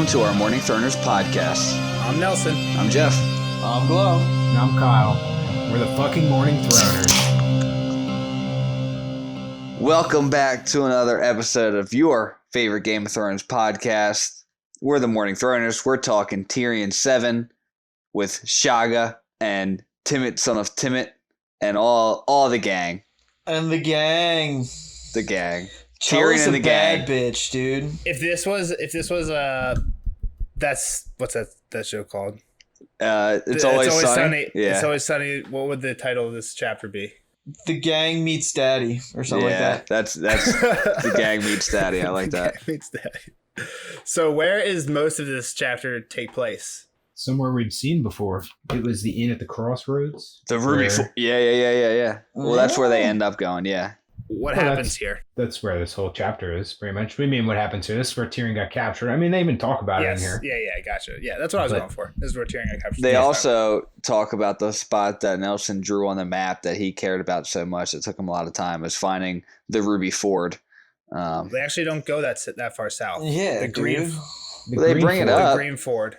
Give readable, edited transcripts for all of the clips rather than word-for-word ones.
to our Morning Throners podcast. I'm Nelson. I'm Jeff. I'm Glow. And I'm Kyle. We're the fucking Morning Throners. Welcome back to another episode of your favorite Game of Thrones podcast. We're the Morning Throners. We're talking Tyrion VII with Shaga and Timett, son of Timett, and all the gang. And the gang. The gang. Tyrion and the bad gang. bitch, dude. If this was that's what's that show called? It's always sunny. Yeah. It's Always Sunny. What would the title of this chapter be? The gang meets daddy or something like that. That's the gang meets daddy. I like that. Gang meets daddy. So where is most of this chapter take place? Somewhere we'd seen before. It was the inn at the crossroads. The Ruby. Yeah. Well, that's where they end up going. Yeah. What Well, happens here? That's where this whole chapter is, pretty much. We mean what happens here. This is where Tyrion got captured. I mean, they even talk about it in here. Yeah, gotcha. Yeah, that's what I was going for. This is where Tyrion got captured. They also talk about the spot that Nelson drew on the map that he cared about so much. It took him a lot of time. Was finding the Ruby Ford. They actually don't go that far south. Yeah, the green. They bring it up. The Green Ford.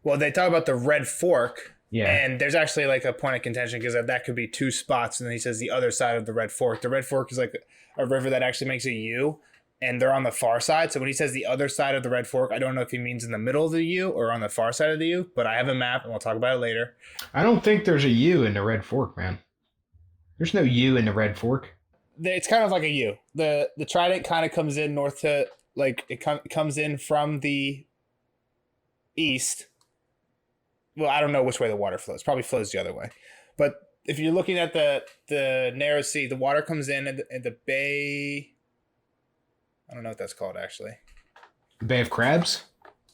Well, they talk about the Red Fork. Yeah. And there's actually like a point of contention because that could be two spots. And then he says the other side of the Red Fork. The Red Fork is like a river that actually makes a U, and they're on the far side. So when he says the other side of the Red Fork, I don't know if he means in the middle of the U or on the far side of the U, but I have a map and we'll talk about it later. I don't think there's a U in the Red Fork, man. There's no U in the Red Fork. It's kind of like a U. The trident kind of comes in north to, like, it comes in from the east. Well, I don't know which way the water flows. Probably flows the other way. But if you're looking at the narrow sea, the water comes in at the bay. I don't know what that's called, actually. The Bay of Crabs?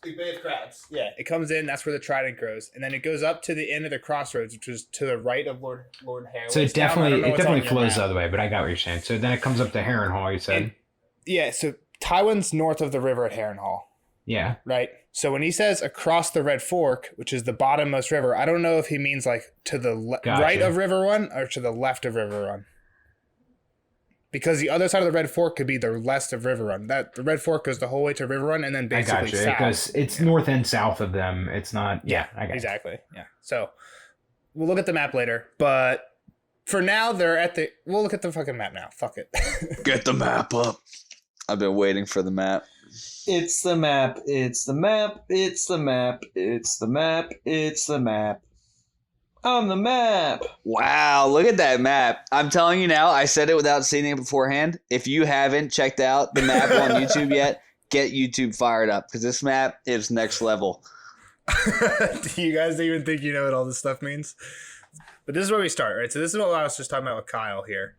The Bay of Crabs. Yeah, it comes in. That's where the trident grows. And then it goes up to the end of the crossroads, which is to the right of Lord Harroway's So it definitely town. flows the other way, but I got what you're saying. So then it comes up to Harrenhal, you said. Yeah, so Tywin's north of the river at Harrenhal. Yeah. Right. So when he says across the Red Fork, which is the bottommost river, I don't know if he means like to the right of River Run or to the left of River Run. Because the other side of the Red Fork could be the left of River Run. That the Red Fork goes the whole way to River Run and then basically south. Because it's north and south of them. It's not. Yeah, I got exactly. Yeah. So we'll look at the map later, but for now we'll look at the fucking map now. Fuck it. Get the map up. I've been waiting for the map. It's the map. It's the map. It's the map. It's the map. It's the map. On the map. Wow, look at that map. I'm telling you now, I said it without seeing it beforehand. If you haven't checked out the map on YouTube yet, get YouTube fired up because this map is next level. Do you guys even think you know what all this stuff means? But this is where we start, right? So this is what I was just talking about with Kyle here.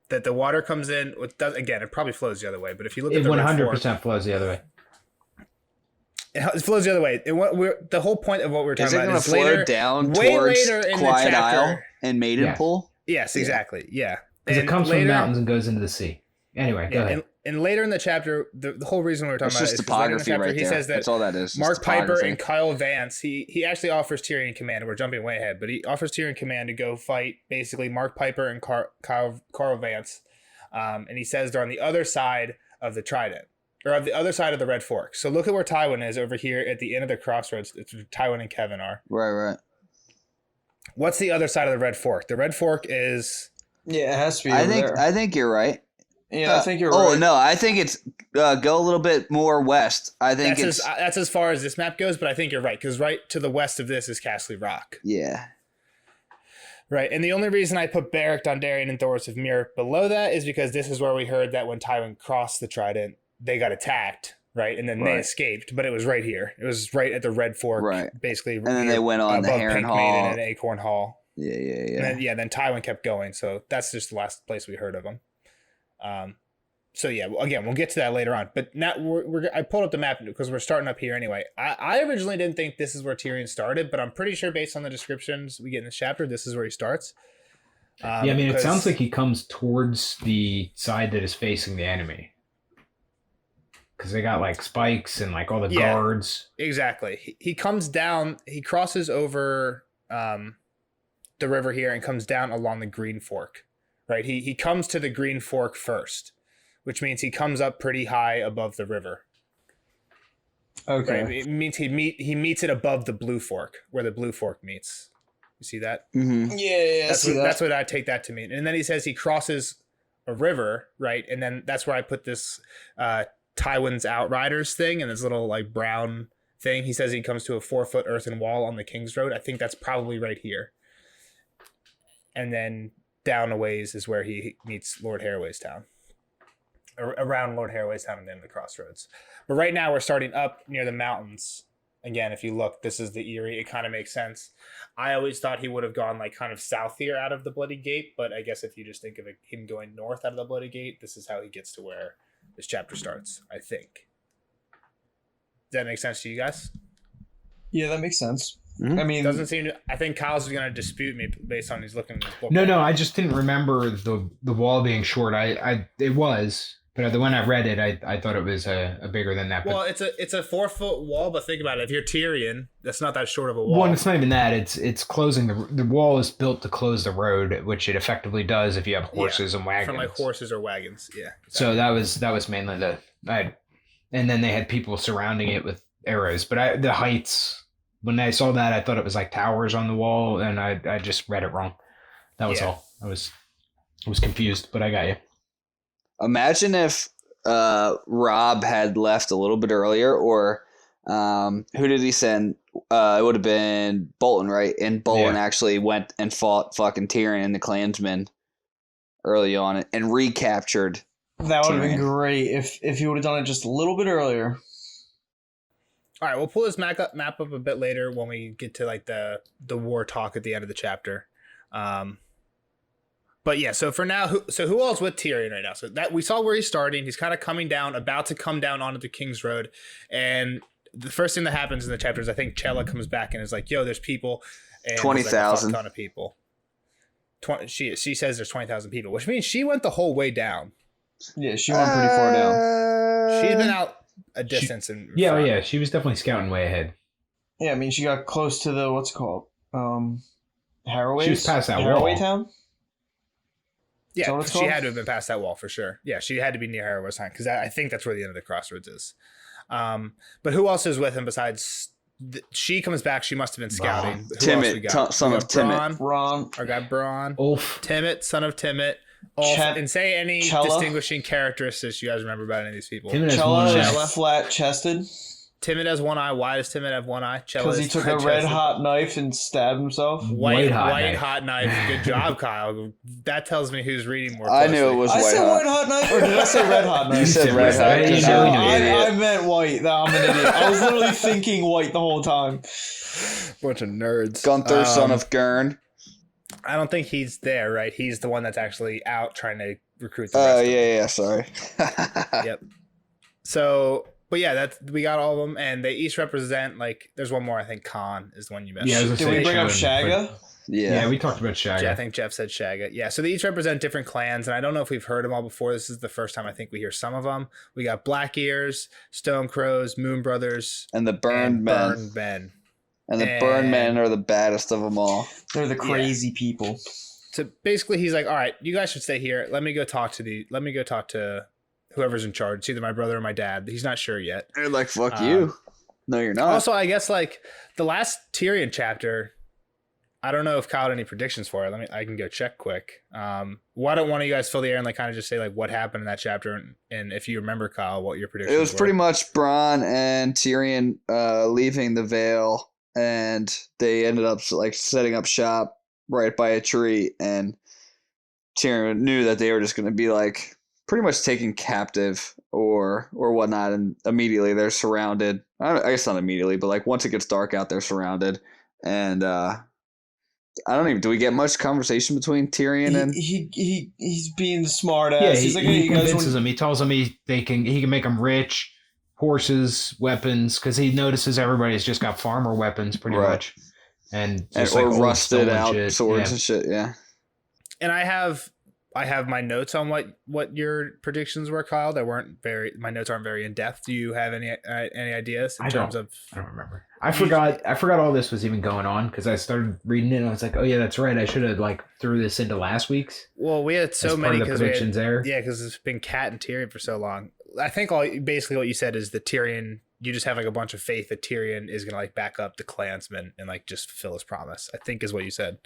That the water comes in. It probably flows the other way. But if you look at the 100% flows the other way. It flows the other way. The whole point of what we're talking about is later down towards Quiet Isle and Maidenpool. Yes, exactly. Yeah, because it comes from the mountains and goes into the sea. Anyway, go ahead. And later in the chapter, the whole reason we were talking about it is topography right there. He says that that's all that is. Mark Piper and Kyle Vance, he actually offers Tyrion command. We're jumping way ahead, but he offers Tyrion command to go fight basically Mark Piper and Carl Vance. And he says they're on the other side of the Trident, or of the other side of the Red Fork. So look at where Tywin is over here at the end of the crossroads. It's where Tywin and Kevin are. Right. What's the other side of the Red Fork? The Red Fork is... Yeah, it has to be I think you're right. Yeah, I think you're right. Oh, no, I think it's go a little bit more west. I think that's as far as this map goes, but I think you're right, because right to the west of this is Castle Rock. Yeah. Right, and the only reason I put Beric, Dondarrion, and Thoros of Myr below that is because this is where we heard that when Tywin crossed the Trident, they got attacked, right? And then they escaped, but it was right here. It was right at the Red Fork, basically. And then they went on the Harrenhal. Pink Maiden and Acorn Hall. Yeah. And then Tywin kept going, so that's just the last place we heard of him. So yeah, again, we'll get to that later on. But now I pulled up the map because we're starting up here anyway. I originally didn't think this is where Tyrion started, but I'm pretty sure based on the descriptions we get in this chapter, this is where he starts. It sounds like he comes towards the side that is facing the enemy. Because they got like spikes and like all the guards. Exactly. He comes down, he crosses over the river here and comes down along the Green Fork. Right? He comes to the Green Fork first, which means he comes up pretty high above the river. Okay. Right? It means he meets it above the Blue Fork, where the Blue Fork meets. You see that? Mm-hmm. Yeah, that's what I take that to mean. And then he says he crosses a river, right? And then that's where I put this Tywin's Outriders thing and this little like brown thing. He says he comes to a 4-foot earthen wall on the King's Road. I think that's probably right here. And then down a ways is where he meets Lord Harroway's town. Around Lord Harroway's town and then the crossroads. But right now we're starting up near the mountains. Again, if you look, this is the Erie. It kind of makes sense. I always thought he would have gone like kind of south here out of the Bloody Gate, but I guess if you just think of him going north out of the Bloody Gate, this is how he gets to where this chapter starts, I think. Does that make sense to you guys? Yeah, that makes sense. Mm-hmm. I mean, doesn't seem to, I think Kyle's going to dispute me based on he's looking at his book. No, I just didn't remember the wall being short. It was, but when I read it, I thought it was a bigger than that. Well, it's a 4-foot wall, but think about it. If you're Tyrion, that's not that short of a wall. Well, it's not even that. It's closing the wall is built to close the road, which it effectively does if you have horses and wagons. From like horses or wagons, yeah. Exactly. So that was mainly and then they had people surrounding it with arrows. But the heights, when I saw that, I thought it was like towers on the wall, and I just read it wrong. That was all. I was confused, but I got you. Imagine if Rob had left a little bit earlier, or who did he send? It would have been Bolton, right? And Bolton actually went and fought fucking Tyrion and the Klansmen early on and recaptured. That would have been great if he would have done it just a little bit earlier. All right, we'll pull this map up a bit later when we get to like the war talk at the end of the chapter. But yeah, so for now, who all's with Tyrion right now? So that we saw where he's starting. He's kind of coming down, about to come down onto the King's Road, and the first thing that happens in the chapter is I think Chella comes back and is like, "Yo, there's people." 20,000. Like, a ton of people. She says there's 20,000 people, which means she went the whole way down. Yeah, she went pretty far down. She's been out a distance and yeah, she was definitely scouting way ahead. Yeah, I mean, she got close to the what's it called Harroway. She was past that Harroway wall. town. Yeah, she had to have been past that wall for sure. Yeah, she had to be near Harroway's town because I think that's where the end of the crossroads is. But who else is with him besides? She comes back. She must have been scouting. Timett, son of Timett. Ron. Our guy Bronn. Ulf. Timett, son of Timett. And say any distinguishing characteristics you guys remember about any of these people. Chella is flat-chested. Timett has one eye. Why does Timett have one eye? Because he took a red-hot knife and stabbed himself. White hot knife. Good job, Kyle. That tells me who's reading more closely. I knew it was I white said white-hot knife, or did I say red-hot knife? You said red-hot. I meant white. I'm an idiot. I was literally thinking white the whole time. Bunch of nerds. Gunther, son of Gurn. I don't think he's there, right? He's the one that's actually out trying to recruit the rest of them. Yeah, sorry. Yep. So, but yeah, we got all of them, and they each represent, like, there's one more, I think Khan is the one you mentioned. Yeah, did we bring up Shagga? Yeah, we talked about Shagga. Yeah, I think Jeff said Shagga. Yeah, so they each represent different clans, and I don't know if we've heard them all before. This is the first time I think we hear some of them. We got Black Ears, Stone Crows, Moon Brothers, and the Burned Men. And the Burned Men are the baddest of them all. They're the crazy people. So basically, he's like, "All right, you guys should stay here. Let me go talk to whoever's in charge. It's either my brother or my dad. He's not sure yet." They're like, "Fuck you." No, you're not. Also, I guess like the last Tyrion chapter, I don't know if Kyle had any predictions for it. I can go check quick. Why don't one of you guys fill the air and like kind of just say like what happened in that chapter and if you remember, Kyle, what your predictions were? It was pretty much Bronn and Tyrion leaving the Vale. And they ended up like setting up shop right by a tree, and Tyrion knew that they were just going to be like pretty much taken captive or whatnot, and immediately they're surrounded. I guess not immediately, but like once it gets dark out, they're surrounded. And I don't even. Do we get much conversation between Tyrion and he's being the smart ass? Yeah, he's like, he convinces him. He tells him he can make them rich. Horses, weapons, because he notices everybody's just got farmer weapons pretty much, and just or like rusted out shit. swords and shit. Yeah, and I have I have my notes on what your predictions were, Kyle. My notes aren't very in depth. Do you have any ideas in terms of? I don't remember. I forgot all this was even going on because I started reading it and I was like, oh yeah, that's right. I should have like threw this into last week's. Well, we had so many predictions there. Yeah, because it's been Cat and Tyrion for so long. I think basically what you said is that Tyrion. You just have like a bunch of faith that Tyrion is gonna like back up the clansmen and like just fulfill his promise. I think is what you said.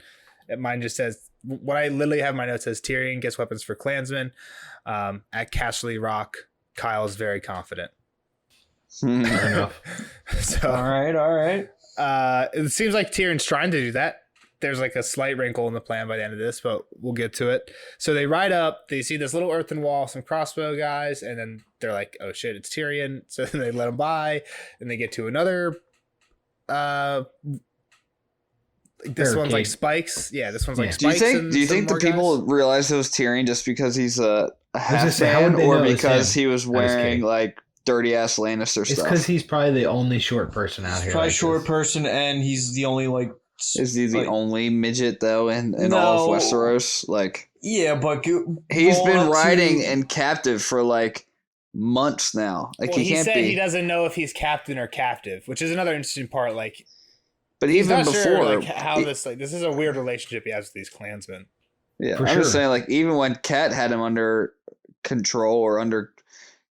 Mine just says what I literally have in my notes says Tyrion gets weapons for clansmen. At Castle Rock, Kyle is very confident. Fair enough. So, all right. It seems like Tyrion's trying to do that. There's like a slight wrinkle in the plan by the end of this, but we'll get to it. So they ride up, they see this little earthen wall, some crossbow guys, and then they're like, oh shit, it's Tyrion. So then they let him by, and they get to another this one's like spikes. Yeah, this one's like spikes. Do you think the people realize it was Tyrion just because he's a half man, or because he was wearing like dirty ass Lannister stuff? It's because he's probably the only short person out here. Probably short person, and he's the only like. Is he the only midget though in all of Westeros? Like, yeah, but he's been riding and captive for like months now. Like he can't said be. He doesn't know if he's captain or captive, which is another interesting part. Like. But even before, sure, like, how this is a weird relationship he has with these clansmen. Yeah, I'm just saying, like, even when Cat had him under control or under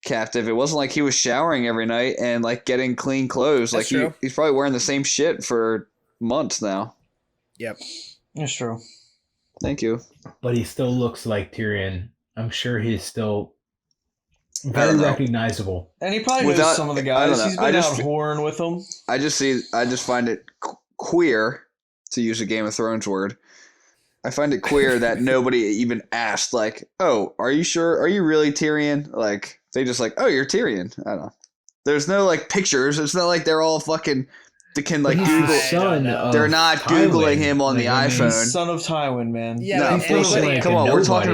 captive, it wasn't like he was showering every night and like getting clean clothes. That's like he's probably wearing the same shit for months now. Yep, that's true. Thank you. But he still looks like Tyrion. I'm sure he's still very recognizable. And he probably knows some of the guys. He's been out whoring with them. I just find it queer, to use a Game of Thrones word. I find it queer that nobody even asked, like, oh, are you sure? Are you really Tyrion? Like, they just like, oh, you're Tyrion. I don't know. There's no, like, pictures. It's not like they're all fucking... They can, like, Google... They're not Tywin. Googling him on the iPhone. Son of Tywin, man. Yeah, no, come on. We're talking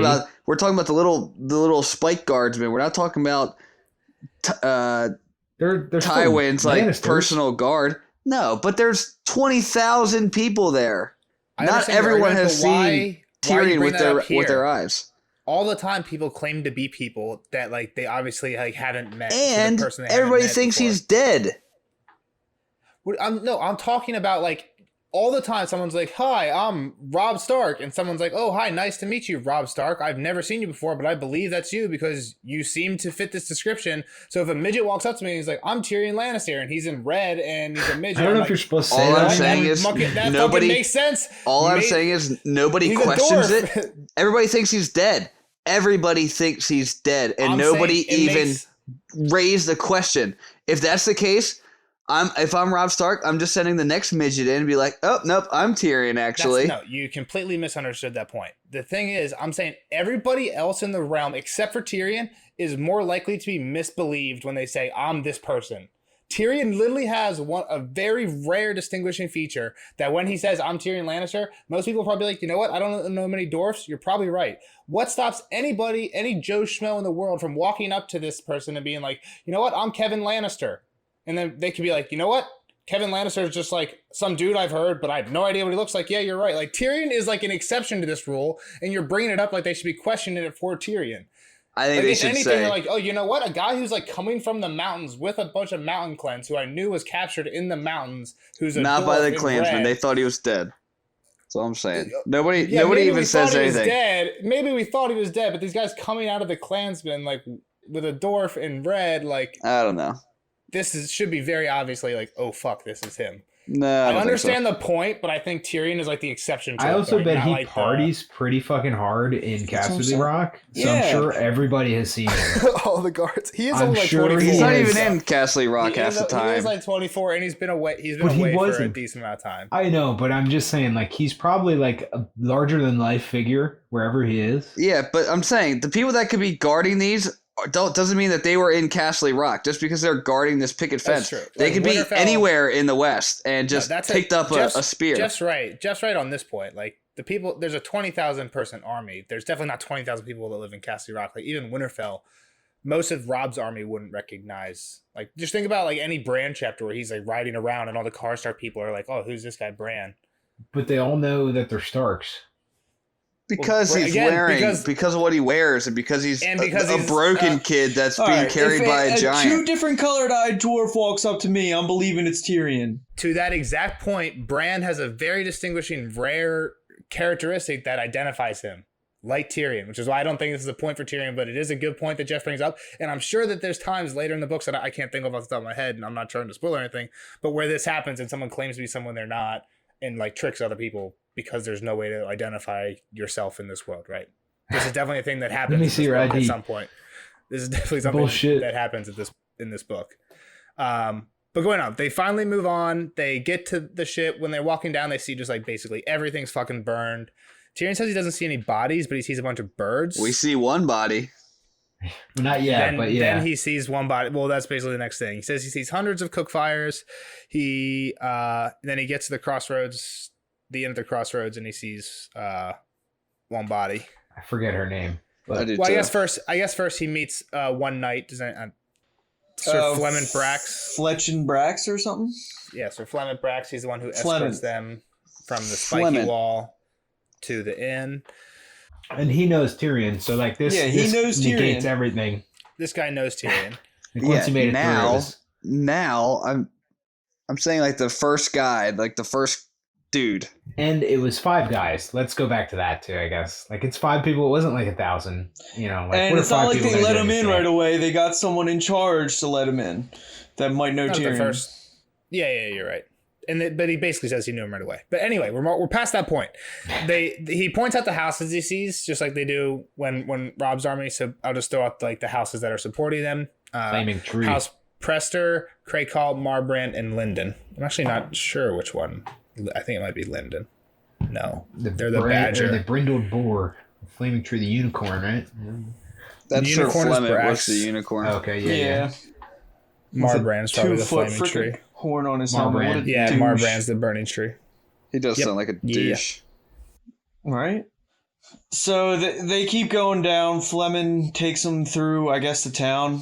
about the little spike guardsmen. We're not talking about Tywin's, like, personal guard. No, but there's 20,000 people there. Not everyone has seen Tyrion with their eyes. All the time, people claim to be people that like they obviously like haven't met. And the person everybody thinks he's dead. I'm talking about like all the time. Someone's like, "Hi, I'm Robb Stark," and someone's like, "Oh, hi, nice to meet you, Robb Stark. I've never seen you before, but I believe that's you because you seem to fit this description." So if a midget walks up to me and he's like, "I'm Tyrion Lannister," and he's in red and he's a midget, I don't know if you're supposed to say that. All I'm saying is nobody makes sense. All I'm saying is nobody questions it. Everybody thinks he's dead. Everybody thinks he's dead, and nobody even raised the question. If that's the case. If I'm Robb Stark, I'm just sending the next midget in and be like, oh, nope, I'm Tyrion, actually. No, you completely misunderstood that point. The thing is, I'm saying everybody else in the realm, except for Tyrion, is more likely to be misbelieved when they say, I'm this person. Tyrion literally has a very rare distinguishing feature that when he says, I'm Tyrion Lannister, most people are probably like, you know what? I don't know many dwarfs. You're probably right. What stops anybody, any Joe Schmo in the world from walking up to this person and being like, you know what? I'm Kevin Lannister. And then they could be like, you know what? Kevin Lannister is just like some dude I've heard, but I have no idea what he looks like. Yeah, you're right. Like Tyrion is like an exception to this rule, and you're bringing it up like they should be questioning it for Tyrion. I think they should say, you're like, oh, you know what? A guy who's like coming from the mountains with a bunch of mountain clans who I knew was captured in the mountains, who's not by the clansmen. They thought he was dead. That's all I'm saying. Nobody even says anything. Maybe we thought he was dead, but these guys coming out of the clansmen like with a dwarf in red, like I don't know. Should be very obviously like, oh fuck, this is him. No, I understand the point, but I think Tyrion is like the exception to I also bet he like parties pretty fucking hard in Castle Rock, so I'm sure everybody has seen it. All the guards. He is only like 24. He's not even in Castle Rock half the time. He's like 24, and he's been away. He's been away for a decent amount of time. I know, but I'm just saying, like, he's probably like a larger than life figure wherever he is. Yeah, but I'm saying the people that could be guarding these. Doesn't mean that they were in Castle Rock just because they're guarding this picket fence. They could be anywhere in the West and just picked up a spear. Just right on this point. Like the people, there's a 20,000 person army. There's definitely not 20,000 people that live in Castle Rock. Like even Winterfell, most of Robb's army wouldn't recognize. Like just think about like any Bran chapter where he's like riding around and all the Karstark people are like, oh, who's this guy Bran? But they all know that they're Starks. Because Well, he's again, wearing, because of what he wears, and because he's a broken kid that's All being right, carried if by a two giant. different colored-eyed dwarf walks up to me, I'm believing it's Tyrion. To that exact point, Bran has a very distinguishing, rare characteristic that identifies him, like Tyrion, which is why I don't think this is a point for Tyrion, but it is a good point that Jeff brings up. And I'm sure that there's times later in the books that I can't think of off the top of my head, and I'm not trying to spoil anything, but where this happens and someone claims to be someone they're not and like tricks other people because there's no way to identify yourself in this world, right? This is definitely a thing that happens me see your at ID. some point. This is definitely something Bullshit. that happens in this book. But going on, they finally move on. They get to the ship. When they're walking down, they see just like basically everything's fucking burned. Tyrion says he doesn't see any bodies, but he sees a bunch of birds. We see one body. Well, not yet, but yeah. Then he sees one body. Well, that's basically the next thing. He says he sees hundreds of cook fires. Then he gets to the crossroads, the end of the crossroads, and he sees one body. I forget her name. I do Well, too. I guess first he meets one knight, Sir Fleming Brax. Fletchin Brax or something? Yeah, Sir Fleming Brax. He's the one who Fleming. escorts them from the spiky Fleming. wall to the inn. And he knows Tyrion, so like this. Yeah, he this knows negates Tyrion. everything. This guy knows Tyrion. Like, once he made it through, it was- now I'm saying like the first guy, like the first dude. and it was 5 guys. Let's go back to that too, I guess. Like it's 5 people. It wasn't like 1,000. You know, like And what are it's not 5 like people they gonna let do him in today? right away. They got someone in charge to let him in that might know Not the Tyrion. first. Yeah, you're right. But he basically says he knew him right away. But anyway, we're past that point. He points out the houses he sees, just like they do when Rob's army. So I'll just throw out like the houses that are supporting them. Flaming tree. House Prester, Craykall, Marbrand, and Linden. I'm actually not sure which one. I think it might be Linden. No, they're the Badger. The brindled boar. Flaming tree, the unicorn, right? That's Sir Unicorn is Fleming Brax. was the unicorn. Okay, Yeah. Marbrand's probably the 2-foot flaming tree. freaking horn on his Marbrand. helmet. What a Yeah, douche. Marbrand's the burning tree. He does Yep. sound like a Yeah. douche. Right? So they keep going down. Fleming takes them through, I guess, the town.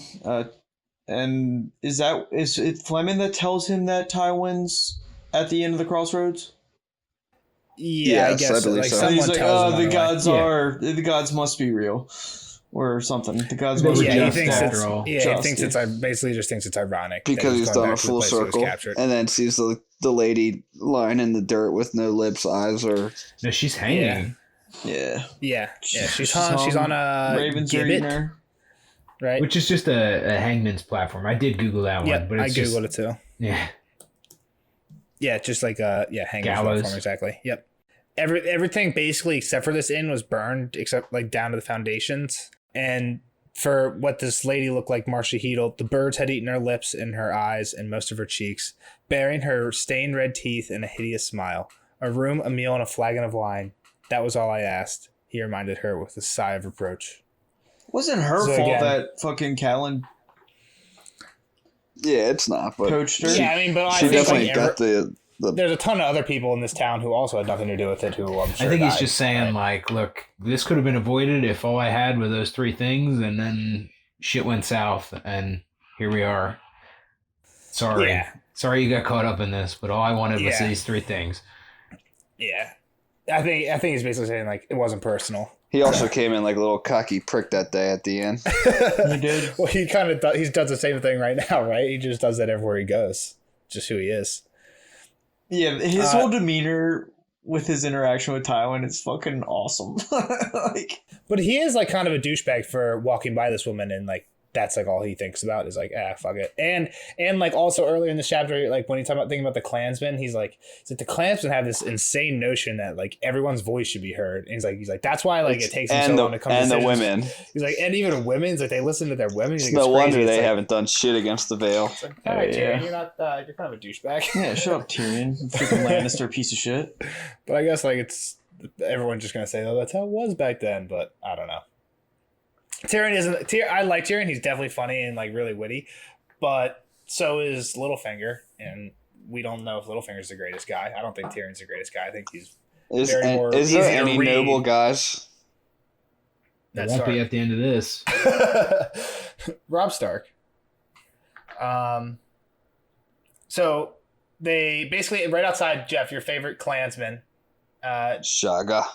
And is it Fleming that tells him that Tywin's at the end of the crossroads? Yeah, I Yes, guess I so. believe Like so. someone He's like, tells oh, him the on way. gods Yeah. the gods must be real, or something. The gods must Yeah, be he just thinks after it's all. he Just, thinks it's basically just thinks it's ironic that Because he's going done a back to the full place where he was circle captured. and then sees the lady lying in the dirt with no lips, eyes, or No, she's hanging. Yeah. Yeah, she's She's hung. She's on a Ravens are eating gibbet, her. right? Which is just a hangman's platform. I did Google that one, Yeah, but I it's googled just, it too. Yeah. Yeah, just like hanging Gallows. platform exactly. Yep. Everything basically except for this inn was burned, except like down to the foundations. And for what this lady looked like, Marcia Heedle, the birds had eaten her lips and her eyes and most of her cheeks, bearing her stained red teeth and a hideous smile. A room, a meal, and a flagon of wine. That was all I asked, he reminded her with a sigh of reproach. Wasn't her So fault again- that fucking Callan yeah, it's not. But coached her. Yeah, I mean, but I she think definitely like, got the there's a ton of other people in this town who also had nothing to do with it. Who I'm sure I think he's died, just saying, right? like, look, this could have been avoided if all I had were those 3 things, and then shit went south, and here we are. Sorry. Yeah. Sorry you got caught up in this, but all I wanted was Yeah. these 3 things. Yeah, I think he's basically saying like it wasn't personal. He also came in like a little cocky prick that day at the end. He did. Well, he kind of he does the same thing right now, right? He just does that everywhere he goes. Just who he is. Yeah, his whole demeanor with his interaction with Tywin is fucking awesome. Like, But he is like kind of a douchebag for walking by this woman and like that's like all he thinks about is like fuck it. And like also earlier in the chapter, like when he's thinking about the Klansmen, he's like the Klansmen have this insane notion that like everyone's voice should be heard. And he's like that's why like it takes him so long to come to and the decisions. women. He's like, and even women's like they listen to their women. He's It's like, no crazy. wonder It's they like, haven't done shit against the Vale. It's like, all right, Yeah. Tyrion, you're not you're kind of a douchebag. yeah, shut up, Tyrion. You freaking Lannister piece of shit. But I guess like it's everyone's just gonna say, oh, that's how it was back then. But I don't know. Tyrion isn't. I like Tyrion. He's definitely funny and like really witty, but so is Littlefinger, and we don't know if Littlefinger's the greatest guy. I don't think Tyrion's the greatest guy. I think he's Is very more there easy to any read. noble guys? It That's won't be Stark. at the end of this. Rob Stark. So they basically right outside Jeff, your favorite Klansman. Shaga.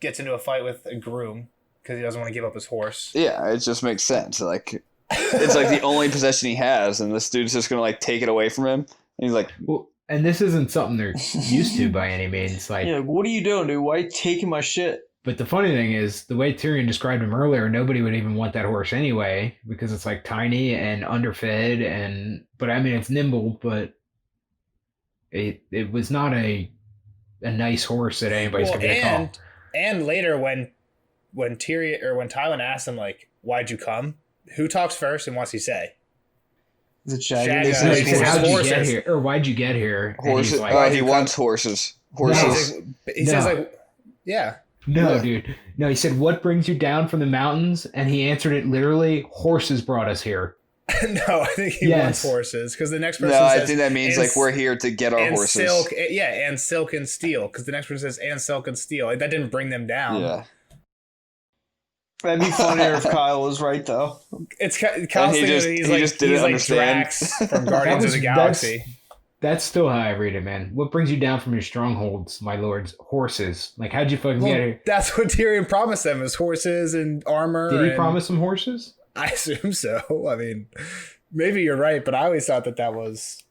gets into a fight with a groom because he doesn't want to give up his horse. Yeah, it just makes sense. Like, it's like the only possession he has, and this dude's just gonna like take it away from him. And he's like, Well, and this isn't something they're used to by any means. Like, Yeah, what are you doing, dude? Why are you taking my shit? but the funny thing is, the way Tyrion described him earlier, nobody would even want that horse anyway because it's like tiny and underfed, but I mean it's nimble, but it was not a nice horse that anybody's gonna get call. And later when Tyrion or when Tywin asks him like, "Why'd you come?" Who talks first and what's he say? Is it Shaggy? Shaggy. He said, He says how'd you horses. get here? Or why'd you get here? And horses. he's like, He wants horses. He Horses. says No. like, yeah. no, Yeah. dude. No, he said, what brings you down from the mountains? And he answered it literally, horses brought us here. No, I think he Yes. wants horses because the next person No, says, I think that means and like we're here to get our and horses. silk, and silk and steel because the next person says and silk and steel. Like, that didn't bring them down. Yeah. That'd be funnier if Kyle was right, though. It's And Kyle's he thinking just- he's he like just didn't understand. Drax from Guardians of the That's- Galaxy. That's still how I read it, man. What brings you down from your strongholds, my lords? Horses. Like, how'd you fucking Well, get here? that's what Tyrion promised them: is horses and armor. Did he and- promise some horses? I assume so. I mean, maybe you're right, but I always thought that was.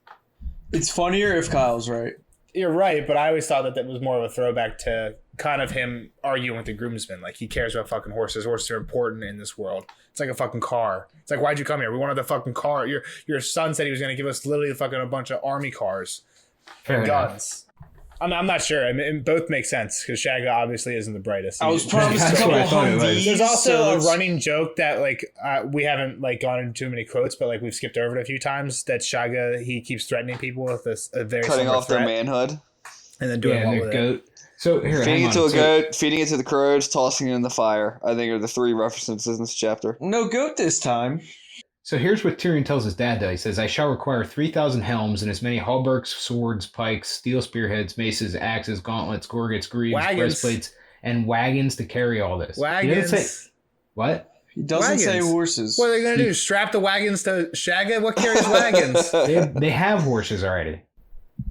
It's funnier if Kyle's right. You're right, but I always thought that was more of a throwback to kind of him arguing with the groomsmen. Like, he cares about fucking horses. Horses are important in this world. It's like a fucking car. It's like, why'd you come here? We wanted the fucking car. Your son said he was going to give us literally fucking a bunch of army cars Fair and enough. guns. I'm not sure. I mean, both make sense because Shagga obviously isn't the brightest. I was He's- promised a That's couple what I thought it was. Humvees. There's also so a it's- running joke that like we haven't like gone into too many quotes, but like we've skipped over it a few times. That Shagga, he keeps threatening people with a very Cutting similar off their threat, manhood. and then doing Yeah, what and with the it. goat. So, here, Feeding hang it on. to a So- goat, feeding it to the crows, tossing it in the fire. I think are the three references in this chapter. No goat this time. So here's what Tyrion tells his dad, though. He says, I shall require 3,000 helms and as many hauberks, swords, pikes, steel spearheads, maces, axes, gauntlets, gorgets, greaves, Wagons. breastplates, and wagons to carry all this. He doesn't Wagons. say, what? He doesn't say Wagons. horses. What are they gonna do? Strap the wagons to Shagga? What carries wagons? They have horses already.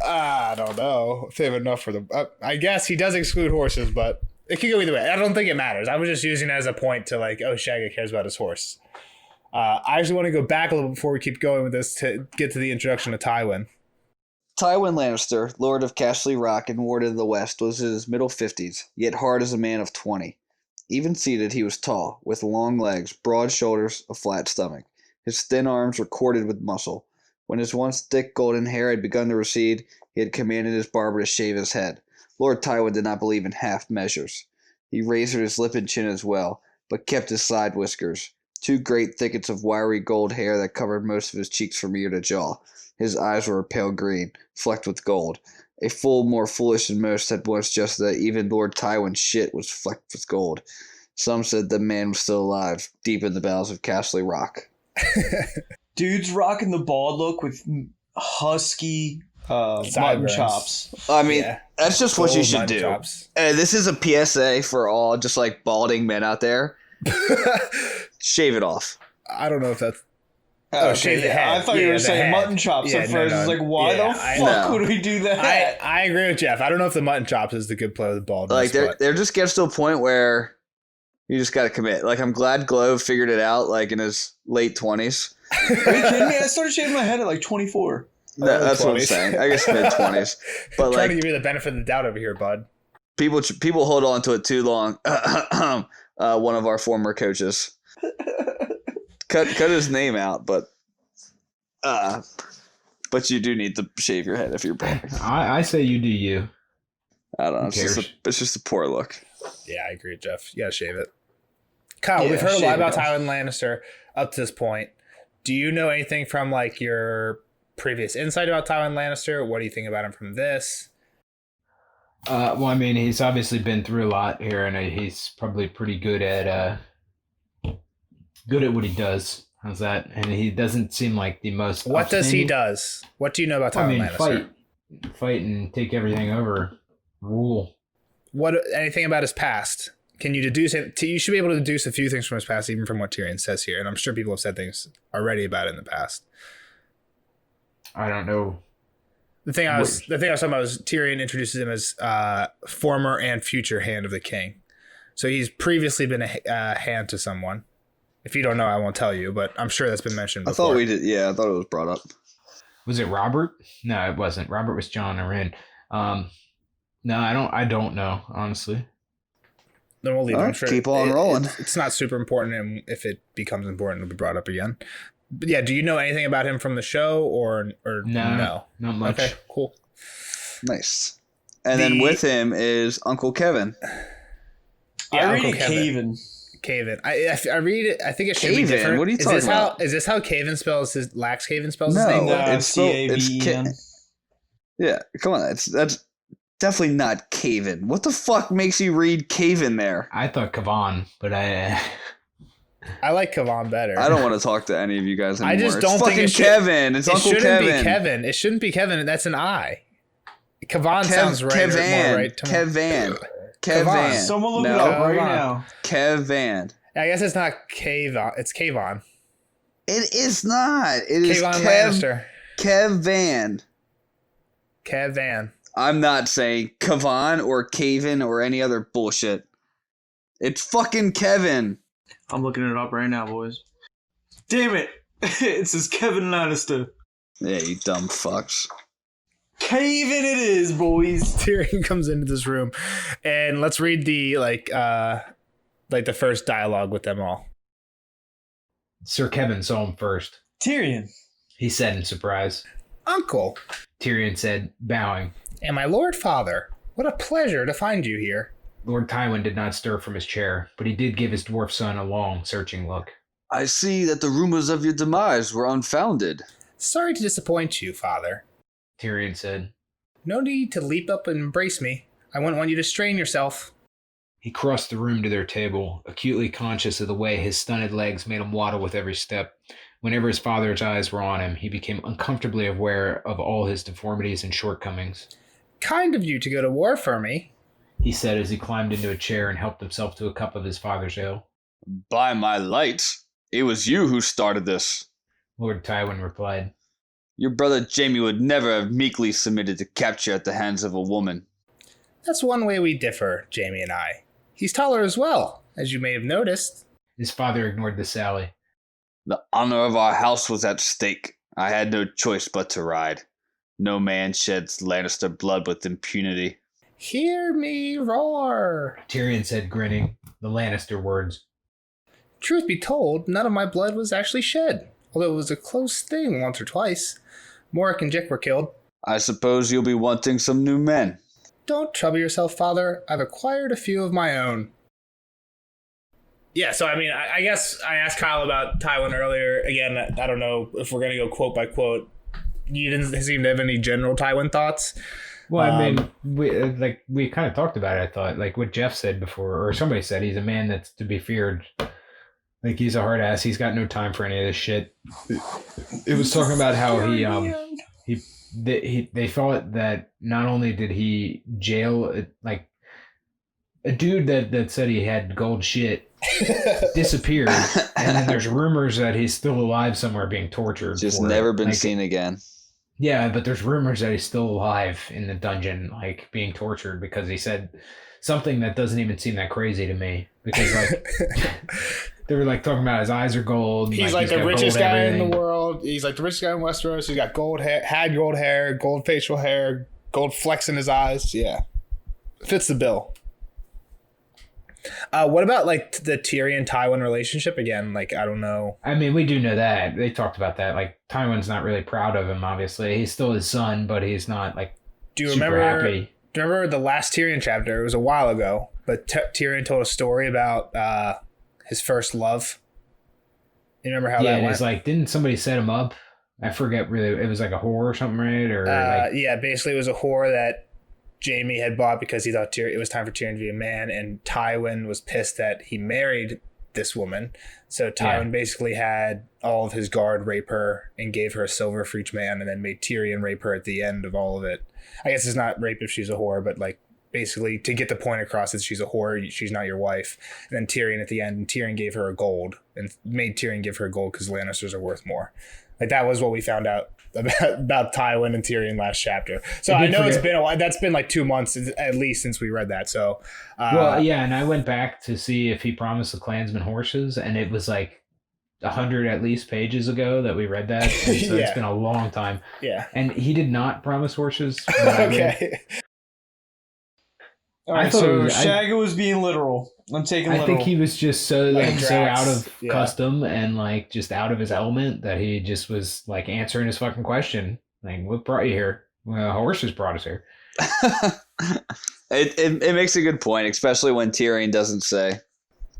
I don't know if they have enough for them. I guess he does exclude horses, but it could go either way. I don't think it matters. I was just using it as a point to like, oh, Shagga cares about his horse. I actually want to go back a little before we keep going with this to get to the introduction of Tywin. Tywin Lannister, Lord of Castle Rock and Ward of the West, was in his middle 50s, yet hard as a man of 20. Even seated, he was tall, with long legs, broad shoulders, a flat stomach. His thin arms were corded with muscle. When his once thick golden hair had begun to recede, he had commanded his barber to shave his head. Lord Tywin did not believe in half measures. He razored his lip and chin as well, but kept his side whiskers, two great thickets of wiry gold hair that covered most of his cheeks from ear to jaw. His eyes were a pale green, flecked with gold. A fool more foolish than most had once just that even Lord Tywin's shit was flecked with gold. Some said the man was still alive, deep in the bowels of Castle Rock. Dude's rocking the bald look with husky mutton Sideburns. chops. I mean, Yeah. that's just what you Gold should mutton do. chops. This is a PSA for all just like balding men out there. Shave it off. I don't know if that's. Oh, shave the head. I thought you Yeah, were the saying head. mutton chops Yeah, at no, first. no. I was like, why Yeah, the I fuck know. would we do that? I agree with Jeff. I don't know if the mutton chops is the good play with bald. Like there just gets to a point where you just got to commit. Like I'm glad Glove figured it out like in his late 20s. Are you kidding me? I started shaving my head at like 24. That's what I'm 20s. saying. I guess mid 20s. But Trying to like give you the benefit of the doubt over here, bud. people hold on to it too long. One of our former coaches cut his name out, but you do need to shave your head if you're bald. I say you do you. I don't know. Who It's just a poor look. Yeah, I agree, Jeff. You gotta shave it. Kyle, Yeah, we've heard a shave lot it about off. Tywin Lannister up to this point. Do you know anything from like your previous insight about Tywin Lannister? What do you think about him from this? Well, I mean, he's obviously been through a lot here, and he's probably pretty good at what he does. How's that? And he doesn't seem like the most. What does he upstanding- does? What do you know about I Tywin mean, Lannister? fight and take everything over. Rule. What anything about his past? Can you deduce it? You should be able to deduce a few things from his past, even from what Tyrion says here. And I'm sure people have said things already about it in the past. I don't know. The thing I was talking about was Tyrion introduces him as former and future Hand of the King. So he's previously been a hand to someone. If you don't know, I won't tell you, but I'm sure that's been mentioned before. I thought we did. Yeah, I thought it was brought up. Was it Robert? No, it wasn't. Robert was John or Rin. No, I don't know, honestly. Then we'll leave it. All I'm right, sure keep on rolling. It's not super important, and if it becomes important, it'll be brought up again. But yeah, do you know anything about him from the show, or no? Not much. Okay, cool. Nice. And then with him is Uncle Kevin. Yeah, I read Uncle it Caven. Caven. I read it. I think it should be Caven? different. What are you talking about? Is this how Caven spells his Lax Caven spells his No. name? It's Caven. Yeah, come on. That's definitely not Caven. What the fuck makes you read Caven there? I thought Kavan, but I like Kavan better. I don't want to talk to any of you guys anymore. I just don't it's think fucking it should, Kevin. It's Uncle shouldn't Kevin. be Kevin. It shouldn't be Kevin. That's an I. Kavan sounds right. Kevin. More right to me. Kevin. Kavan. Someone look No. it up right Kavan. now. Kevin. I guess it's not Kavan. It's Kavan. It is not. It is Kavan Lannister. Kevin. Kavan. I'm not saying Kavan or Caven or any other bullshit. It's fucking Kevin. I'm looking it up right now, boys. Damn it! It says Kevin Lannister. Yeah, you dumb fucks. Caven it is, boys. Tyrion comes into this room, and let's read the the first dialogue with them all. Sir Kevin saw him first. Tyrion. He said in surprise. Uncle, Tyrion said, bowing. and my lord father, what a pleasure to find you here. Lord Tywin did not stir from his chair, but he did give his dwarf son a long, searching look. I see that the rumors of your demise were unfounded. Sorry to disappoint you, father. Tyrion said. No need to leap up and embrace me. I wouldn't want you to strain yourself. He crossed the room to their table, acutely conscious of the way his stunted legs made him waddle with every step. Whenever his father's eyes were on him, he became uncomfortably aware of all his deformities and shortcomings. Kind of you to go to war for me. He said as he climbed into a chair and helped himself to a cup of his father's ale. By my lights, it was you who started this. Lord Tywin replied. Your brother Jaime would never have meekly submitted to capture at the hands of a woman. That's one way we differ, Jaime and I. He's taller as well, as you may have noticed. His father ignored the sally. The honor of our house was at stake. I had no choice but to ride. No man sheds Lannister blood with impunity. Hear me roar. Tyrion said, grinning, the Lannister words. Truth be told, none of my blood was actually shed, although it was a close thing once or twice. Morik and Jick were killed. I suppose you'll be wanting some new men. Don't trouble yourself, father. I've acquired a few of my own. Yeah, so I mean, I guess I asked Kyle about Tywin earlier. Again, I don't know if we're going to go quote by quote. You didn't seem to have any general Tywin thoughts. Well, I mean, we kind of talked about it, I thought. Like what Jeff said before, or somebody said, he's a man that's to be feared. Like, he's a hard ass. He's got no time for any of this shit. It was talking about how they thought that not only did he jail, like, a dude that said he had gold shit disappeared, and then there's rumors that he's still alive somewhere being tortured. Just never been seen again. Yeah, but there's rumors that he's still alive in the dungeon, like, being tortured, because he said something that doesn't even seem that crazy to me. Because, like, they were, like, talking about his eyes are gold. He's like the richest guy in the world. He's like the richest guy in Westeros. He's got gold hair, had gold hair, gold facial hair, gold flecks in his eyes. Yeah. Fits the bill. What about, like, the Tyrion-Tywin relationship again? Like, I don't know. I mean, we do know that. They talked about that. Like, Tywin's not really proud of him, obviously. He's still his son, but he's not, like, do you super happy. Do you remember the last Tyrion chapter? It was a while ago, but Tyrion told a story about his first love. You remember how that went? Yeah, it's like, didn't somebody set him up? I forget really. It was like a whore or something, right? Or yeah, basically it was a whore that Jaime had bought because he thought it was time for Tyrion to be a man, and Tywin was pissed that he married this woman. So Tywin basically had all of his guard rape her and gave her a silver for each man, and then made Tyrion rape her at the end of all of it. I guess it's not rape if she's a whore, but like basically to get the point across that she's a whore, she's not your wife. And then Tyrion at the end, and Tyrion gave her a gold and made Tyrion give her gold because Lannisters are worth more. Like that was what we found out about Tywin and Tyrion last chapter. So I know it's been a while. That's been like 2 months at least since we read that. So well, yeah, and I went back to see if he promised the clansmen horses, and it was like 100 at least pages ago that we read that. And so it's been a long time. Yeah, and he did not promise horses. Okay. All right, so Shagga was being literal. I'm taking literal. I think he was just so Drax, out of custom and like just out of his element that he just was like answering his fucking question. Like, what brought you here? Well, horses brought us here. It makes a good point, especially when Tyrion doesn't say.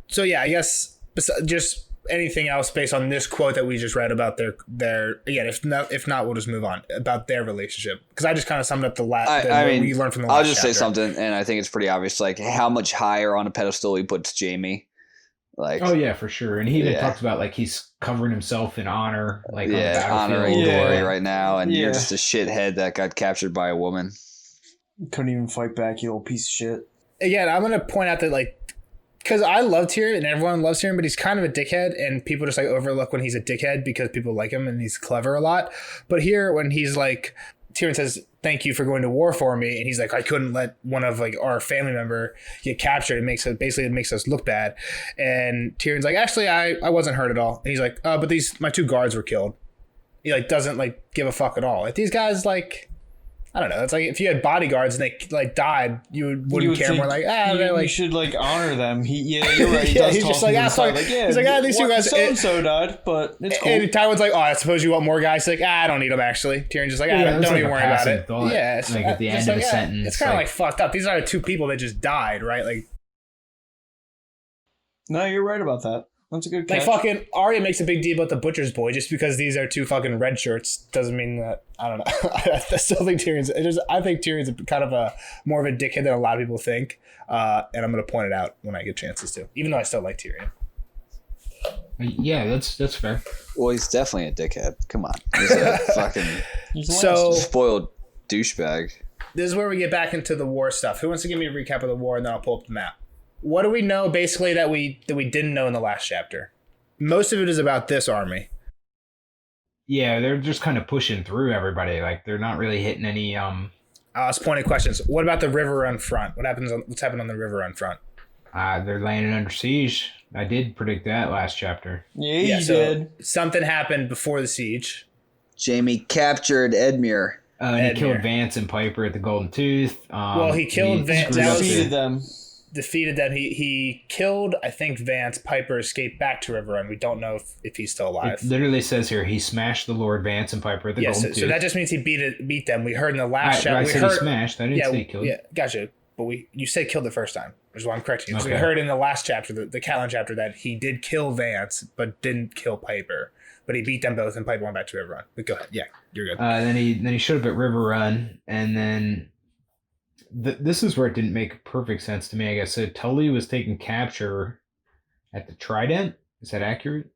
So yeah, I guess just anything else based on this quote that we just read about their again, if not, we'll just move on about their relationship, because I just kind of summed up we learned from the last I'll just chapter. say something, and I think it's pretty obvious, like how much higher on a pedestal he puts Jaime. Like, oh yeah, for sure. And he even talks about like he's covering himself in honor, like honor and glory right now, and you're just a shithead that got captured by a woman. Couldn't even fight back, you old piece of shit. Again, I'm gonna point out that like, because I love Tyrion and everyone loves Tyrion, but he's kind of a dickhead, and people just like overlook when he's a dickhead because people like him and he's clever a lot. But here, when he's like, Tyrion says, "Thank you for going to war for me," and he's like, "I couldn't let one of like our family member get captured. It makes us look bad." And Tyrion's like, "Actually, I wasn't hurt at all." And he's like, "But my 2 guards were killed." He like doesn't like give a fuck at all. Like these guys like. I don't know. It's like if you had bodyguards and they like died, you wouldn't care more. Like you should like honor them. You're right. He does he's just like he's like these 2 guys. So and so died, but it's cool. And Tywin's like, I suppose you want more guys. He's like, I don't need them actually. Tyrion's just like, don't like even worry about it. Thought, yeah, like at the end of the sentence, it's kind of like fucked up. These are 2 people that just died, right? Like, no, you're right about that. That's a good catch. Like fucking Arya makes a big deal about the butcher's boy just because these are 2 fucking red shirts doesn't mean that. I don't know. I still think I think Tyrion's kind of more of a dickhead than a lot of people think, and I'm gonna point it out when I get chances to, even though I still like Tyrion. Yeah, that's fair. Well, he's definitely a dickhead. Come on, he's a fucking spoiled douchebag. This is where we get back into the war stuff. Who wants to give me a recap of the war, and then I'll pull up the map. What do we know basically that we didn't know in the last chapter? Most of it is about this army. Yeah, they're just kind of pushing through everybody. Like they're not really hitting any. It's pointed questions. What about the River Run front? What's happened on the River Run front? They're landing under siege. I did predict that last chapter. Yeah, you did. Something happened before the siege. Jaime captured Edmure. And he killed Vance and Piper at the Golden Tooth. He killed Vance. Defeated them. He killed, I think, Vance. Piper escaped back to River Run. We don't know if he's still alive. It literally says here he smashed the Lord Vance and Piper at the Golden Tooth. So that just means he beat them. We heard in the last chapter. I said he smashed. I didn't say he killed. Yeah, gotcha. But you said killed the first time, which is why I'm correcting you. Okay. So we heard in the last chapter, the Catelyn chapter, that he did kill Vance, but didn't kill Piper. But he beat them both, and Piper went back to River Run. But go ahead. Yeah, you're good. Then he showed up at River Run, and then this is where it didn't make perfect sense to me, I guess. So Tully was taking capture at the Trident. Is that accurate?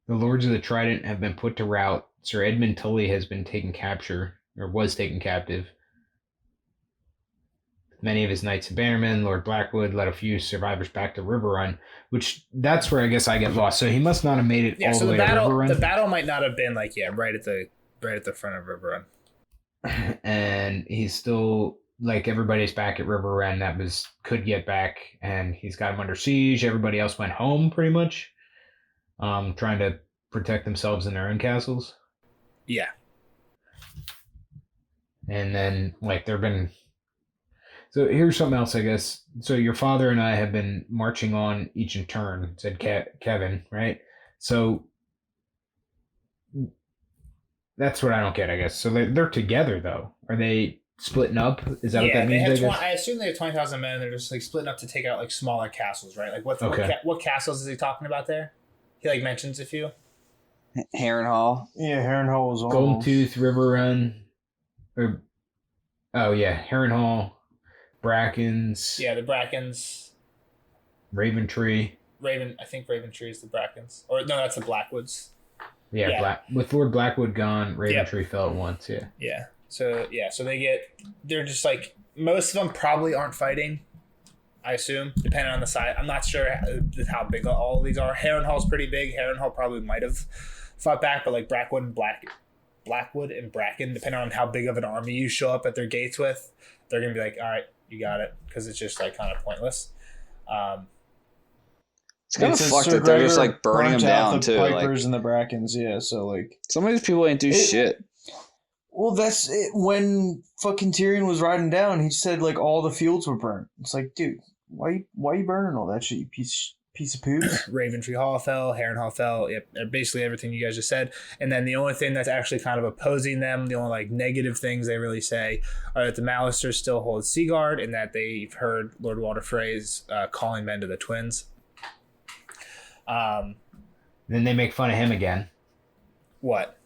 The Lords of the Trident have been put to rout. Sir Edmund Tully has been taken capture, or was taken captive. Many of his knights and bannermen, Lord Blackwood led a few survivors back to River Run, which that's where I guess I get lost. So he must not have made it all the way to River Run. The battle might not have been right at the front of River Run. And he's still like everybody's back at River Run that could get back, and he's got them under siege. Everybody else went home pretty much, trying to protect themselves in their own castles. Yeah. And then so here's something else, I guess. So your father and I have been marching on each in turn, said Kevin, right? So that's what I don't get, I guess. So they're together, though. Are they splitting up? Is that what that means? I assume they have 20,000 men, and they're just splitting up to take out smaller castles, right? What castles is he talking about there? He mentions a few. Harrenhal. Yeah, Harrenhal was Golden Tooth, River Run. Harrenhal. Brackens. Yeah, the Brackens. Raventree. I think Raventree is the Brackens. Or no, that's the Blackwoods. Yeah. With Lord Blackwood gone, Raventree fell at once, yeah. Yeah. So they're just most of them probably aren't fighting, I assume, depending on the side. I'm not sure how big all of these are. Harrenhal's pretty big. Harrenhal probably might have fought back, but Blackwood and Blackwood and Bracken, depending on how big of an army you show up at their gates with, they're gonna be like, all right, you got it, because it's just like kind of pointless. It's kind of fucked that they're just like burning them down the too. Pipers Like, and the Brackens, yeah. So like, some of these people ain't do shit. well, that's it. When fucking Tyrion was riding down, he said like all the fields were burnt. It's like, dude, why you burning all that shit? You piece of poops. Raventree Hall fell, Harrenhal fell, yep, basically everything you guys just said. And then the only thing that's actually kind of opposing them, the only like negative things they really say, are that the Mallisters still hold Seaguard, and that they've heard Lord Walder Frey's calling men to the Twins. Then they make fun of him again. What?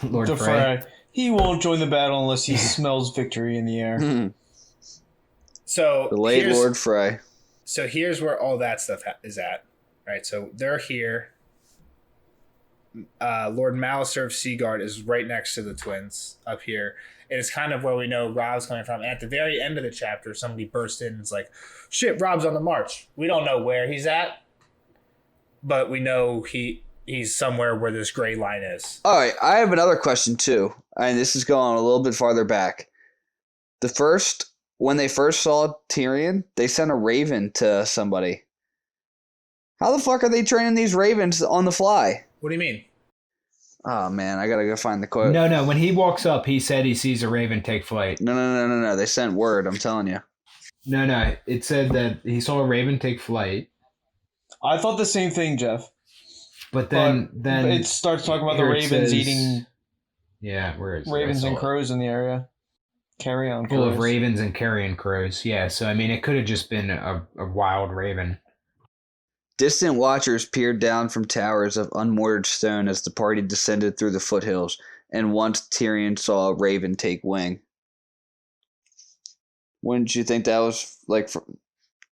Lord The Frey. He won't join the battle unless he smells victory in the air. So The late Lord Frey. So here's where all that stuff is at, right? So they're here. Lord Malister of Seaguard is right next to the Twins up here. And it's kind of where we know Rob's coming from. And at the very end of the chapter, somebody bursts in and is like, shit, Rob's on the march. We don't know where he's at, but we know he's somewhere where this gray line is. All right, I have another question too. And this is going a little bit farther back. When they first saw Tyrion, they sent a raven to somebody. How the fuck are they training these ravens on the fly? What do you mean? Oh man, I gotta go find the quote. No. When he walks up, he said he sees a raven take flight. No. They sent word. I'm telling you. No. It said that he saw a raven take flight. I thought the same thing, Jeff. But then it starts talking about the here it ravens says- eating Yeah, where is it? ravens I and saw it. crows in the area. Carry on. Full of crows. ravens and carrion crows. Yeah, so I mean, it could have just been a wild raven. Distant watchers peered down from towers of unmortared stone as the party descended through the foothills, and once Tyrion saw a raven take wing. Wouldn't you think that was like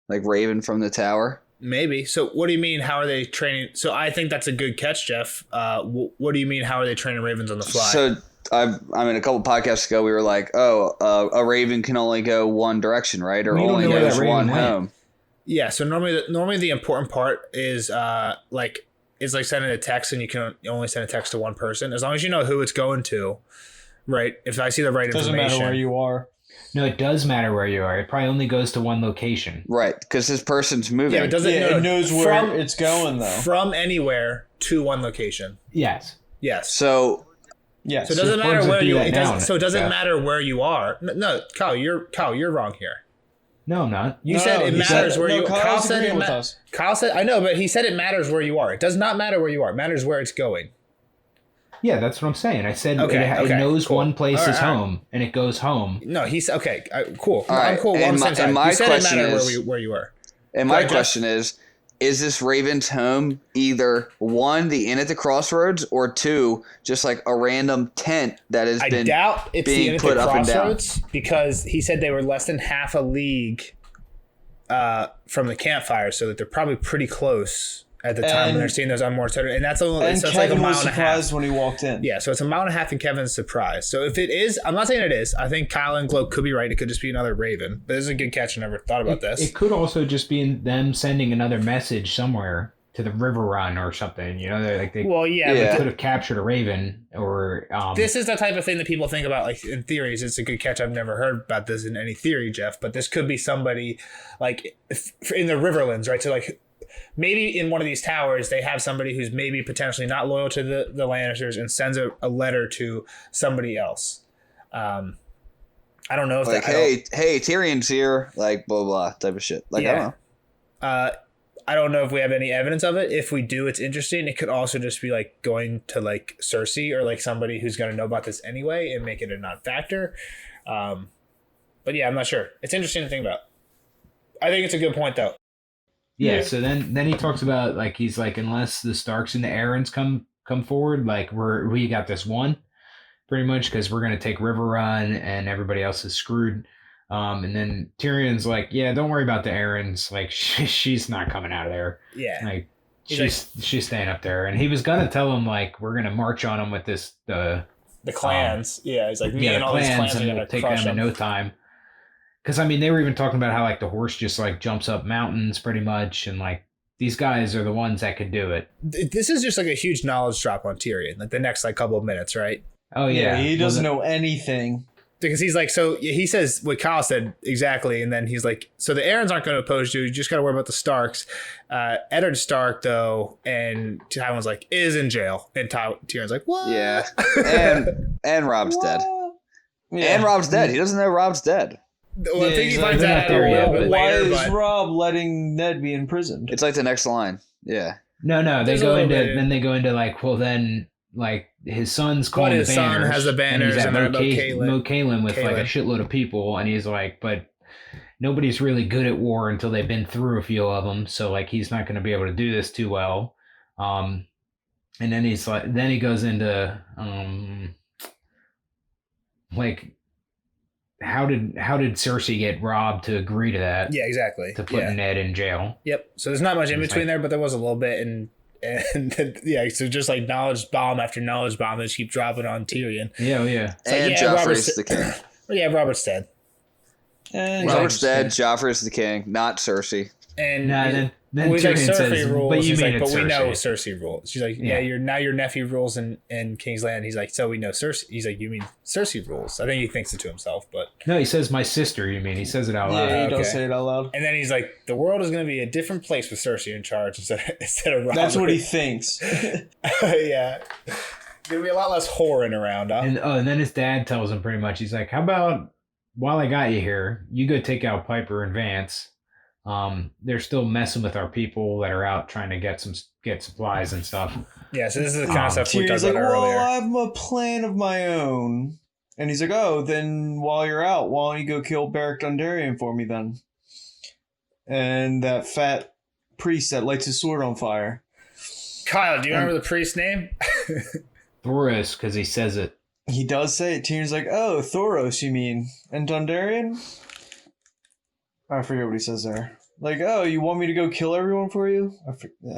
Raven from the tower? Maybe. So what do you mean? How are they training? So I think that's a good catch, Jeff. What do you mean? How are they training ravens on the fly? So I mean, a couple podcasts ago, we were like, a raven can only go one direction, right? Or We don't only know where goes that raven one went. home. Yeah, so normally the important part is like sending a text, and you can only send a text to one person as long as you know who it's going to, right? If I see the right Doesn't information, matter where you are. No, it does matter where you are. It probably only goes to one location. Right, because this person's moving. Yeah, it doesn't. Yeah, no, it knows where it's going though. From anywhere to one location. Yes. Yes. So Yes. So it doesn't Your matter words would where be you. let It doesn't, down, so it doesn't Jeff. matter where you are. No, Kyle, you're wrong here. No, I'm not. You said it matters where you. Kyle's Kyle said agreeing it with us. Kyle said I know, but he said it matters where you are. It does not matter where you are. It matters where it's going. Yeah, that's what I'm saying. I said Okay, it okay, knows cool. one place All right, is all right. home, and it goes home. No, he's okay. Cool. All I'm right, cool. We're on and the same my- side. and my You said it question mattered is- where you were. And Go my ahead, Jeff. question is this Raven's home either one, the inn at the crossroads, or two, just like a random tent that has I been doubt it's the being inn at put the up and down? crossroads because he said they were less than half a league from the campfire, so that they're probably pretty close at the time when they're seeing those unmoored settlers. And that's only And so it's like a Kevin mile was and a half. surprised when he walked in. Yeah, so it's a mile and a half, and Kevin's surprised. So if it is, I'm not saying it is. I think Kyle and Glow could be right. It could just be another Raven. But this is a good catch. I never thought about this. It could also just be them sending another message somewhere to the river run or something. You know, they Well, yeah, Yeah. but could have captured a raven or this is the type of thing that people think about, like in theories. It's a good catch. I've never heard about this in any theory, Jeff. But this could be somebody like in the Riverlands, right? So like maybe in one of these towers, they have somebody who's maybe potentially not loyal to the Lannisters and sends a letter to somebody else. I don't know if like, hey, Tyrion's here, like blah blah type of shit. Like I don't know. I don't know if we have any evidence of it. If we do, it's interesting. It could also just be like going to like Cersei or like somebody who's going to know about this anyway and make it a non-factor. But yeah, I'm not sure. It's interesting to think about. I think it's a good point though. Yeah, so then he talks about like he's like unless the Starks and the Aarons come forward, like we got this one pretty much because we're gonna take River Run and everybody else is screwed. And then Tyrion's like, yeah, don't worry about the Aarons. Like she's not coming out of there. Yeah. Like He's she's staying up there. And he was gonna tell him like we're gonna march on them with this the clans. Yeah. He's like, me and the all these clans are and going we'll to take crush them in them. no time. Because I mean, they were even talking about how like the horse just like jumps up mountains pretty much, and like these guys are the ones that could do it. This is just like a huge knowledge drop on Tyrion, like the next like couple of minutes, right? Oh yeah, He doesn't know anything. Because he's like, so he says what Kyle said exactly, and then he's like, so the Aarons aren't going to oppose you. You just got to worry about the Starks. Eddard Stark, though, and Tywin's like, is in jail, and Tyrion's like, what? Yeah, and Rob's dead. Yeah. And Rob's dead. He doesn't know Rob's dead. Well, I think he he's finds like, out "They're a not there little yet, bit but Why later, is but Rob letting Ned be imprisoned? It's like the next line. Yeah. No, they There's a go little into bit. then they go into like, well, then like his son's But calling his the son banners, has the banners, he's at and they're about Caitlyn. Mo Caitlyn with like a Caitlyn. shitload of people, and he's like, but nobody's really good at war until they've been through a few of them, so like he's not going to be able to do this too well. And then he's like, then he goes into like, how did Cersei get Rob to agree to that? yeah, exactly. To put Yeah. Ned in jail. Yep. So there's not much in It's between like- there, but there was a little bit, and yeah, so just like knowledge bomb after knowledge bomb, they just keep dropping on Tyrion. Yeah, yeah. It's like, And yeah, Joffrey's Robert's the king. Yeah, Robert's dead, Robert's dead. Joffrey's the king, not Cersei. and Nah, then we like Tyrion Cersei says, rules. but you He's mean like, it's but we know Cersei. Cersei rules. She's like, yeah, your nephew rules in King's Land. He's like, so we know Cersei. He's like, you mean Cersei rules? I think he thinks it to himself, but No, he says my sister. You mean he says it out loud? Yeah, he okay. does say it out loud. and then he's like, the world is going to be a different place with Cersei in charge instead of Robert. That's what he thinks. yeah, there'll be a lot less whoring around, huh? And then his dad tells him pretty much. He's like, "How about while I got you here, you go take out Piper and Vance. They're still messing with our people that are out trying to get supplies and stuff." Yeah, so this is the kind of stuff we talked Tyrion's like, about well, earlier. I have a plan of my own. And he's like, oh, then while you're out, why don't you go kill Beric Dondarrion for me then? And that fat priest that lights his sword on fire. Kyle, do you remember the priest's name? Thoros, because he says it. He does say it. Tyrion's like, oh, Thoros, you mean? And Dondarrion? I forget what he says there. Like, oh, you want me to go kill everyone for you? I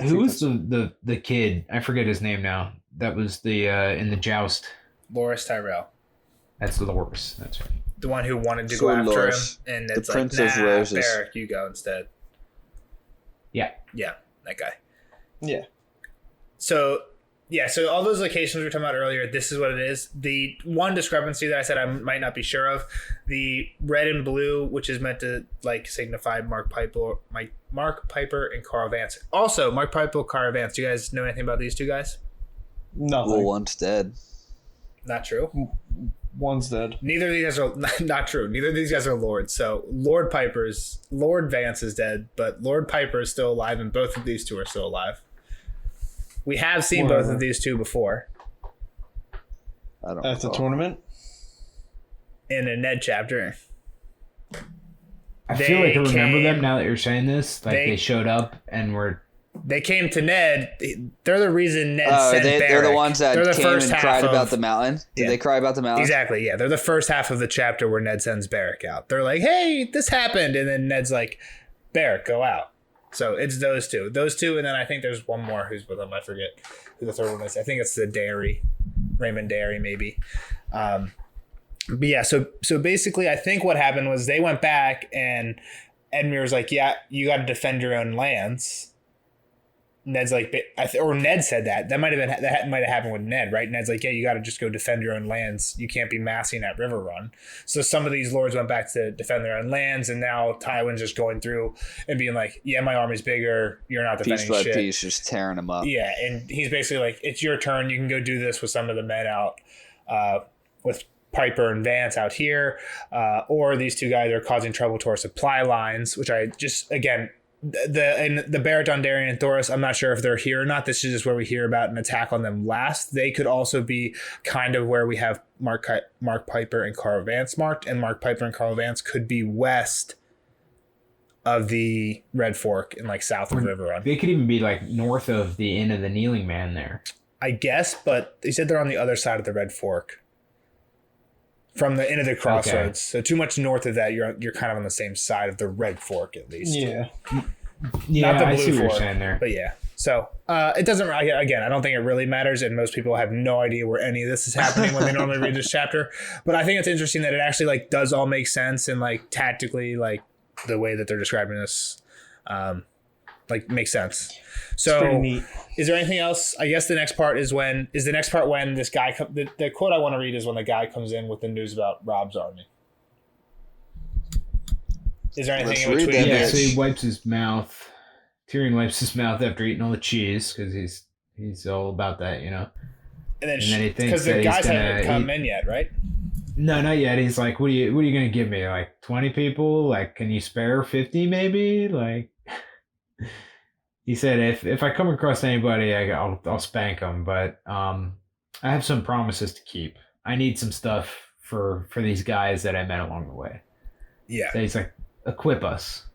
Who think was the kid? I forget his name now. That was the in the joust. Loras Tyrell, That's Loras. That's right. the one who wanted to So go after Loras, him, and the it's like, Prince of nah, Roses. Beric, you go instead. Yeah. Yeah, that guy. Yeah. So, yeah, so all those locations we were talking about earlier, this is what it is. The one discrepancy that I said I might not be sure of, the red and blue, which is meant to like signify Mark Piper and Carl Vance. Also, Mark Piper, Carl Vance. Do you guys know anything about these two guys? Nothing. Well, one's dead. Not true. One's dead. Neither of these guys are not true. Neither of these guys are lords. So Lord Vance is dead, but Lord Piper is still alive, and both of these two are still alive. We have seen both of these two before I don't At the recall. tournament? in a Ned chapter. I feel like I remember came- them now that you're saying this. Like they- they showed up and were. They came to Ned. They're the reason Ned Oh, sent they're the Beric. ones that They're the came first and half cried of- about the mountain. Did Yeah. they cry about the mountain? Exactly, yeah. They're the first half of the chapter where Ned sends Beric out. They're like, hey, this happened. And then Ned's like, Beric, go out. So it's those two. Those two, and then I think there's one more who's with them. I forget who the third one is. I think it's the Dairy. Raymond Dairy, maybe. But yeah, so basically I think what happened was they went back and Edmure was like, yeah, you got to defend your own lands. Ned's like, or Ned said that. That might have happened with Ned, right? Ned's like, yeah, you got to just go defend your own lands. You can't be massing at River Run. So some of these lords went back to defend their own lands, and now Tywin's just going through and being like, yeah, my army's bigger. You're not defending Piece by shit. piece, just tearing them up. Yeah, and he's basically like, it's your turn. You can go do this with some of the men out, with Piper and Vance out here, or these two guys are causing trouble to our supply lines, which I just, again, the Beric Dondarrion and Thoros, I'm not sure if they're here or not. This is just where we hear about an attack on them last. They could also be kind of where we have Mark Piper and Carl Vance marked, and Mark Piper and Carl Vance could be west of the Red Fork and like south of River Run. They could even be like north of the Inn of the Kneeling Man there. I guess, but they said they're on the other side of the Red Fork. From the end of the crossroads, Okay. so too much north of that, you're kind of on the same side of the Red Fork at least. Yeah. Yeah, Not the I Blue see what you're Fork, saying there. But yeah, so it doesn't. Again, I don't think it really matters, and most people have no idea where any of this is happening when they normally read this chapter. But I think it's interesting that it actually like does all make sense and like tactically, like the way that they're describing this, like Like, makes sense. It's pretty So, neat. is there anything else? I guess the next part is when this guy the quote I want to read is when the guy comes in with the news about Rob's army. Is there anything Let's in read between? that, Yeah, bitch. so he wipes his mouth. Tyrion wipes his mouth after eating all the cheese because he's all about that, you know. And then he thinks because that the he's guys gonna haven't come in yet, right? No, not yet. He's like, what are you gonna give me? Like 20 people? Like, can you spare 50 maybe? Like, he said if I come across anybody, I'll spank them. But I have some promises to keep. I need some stuff for these guys that I met along the way. Yeah. So he's like, equip us.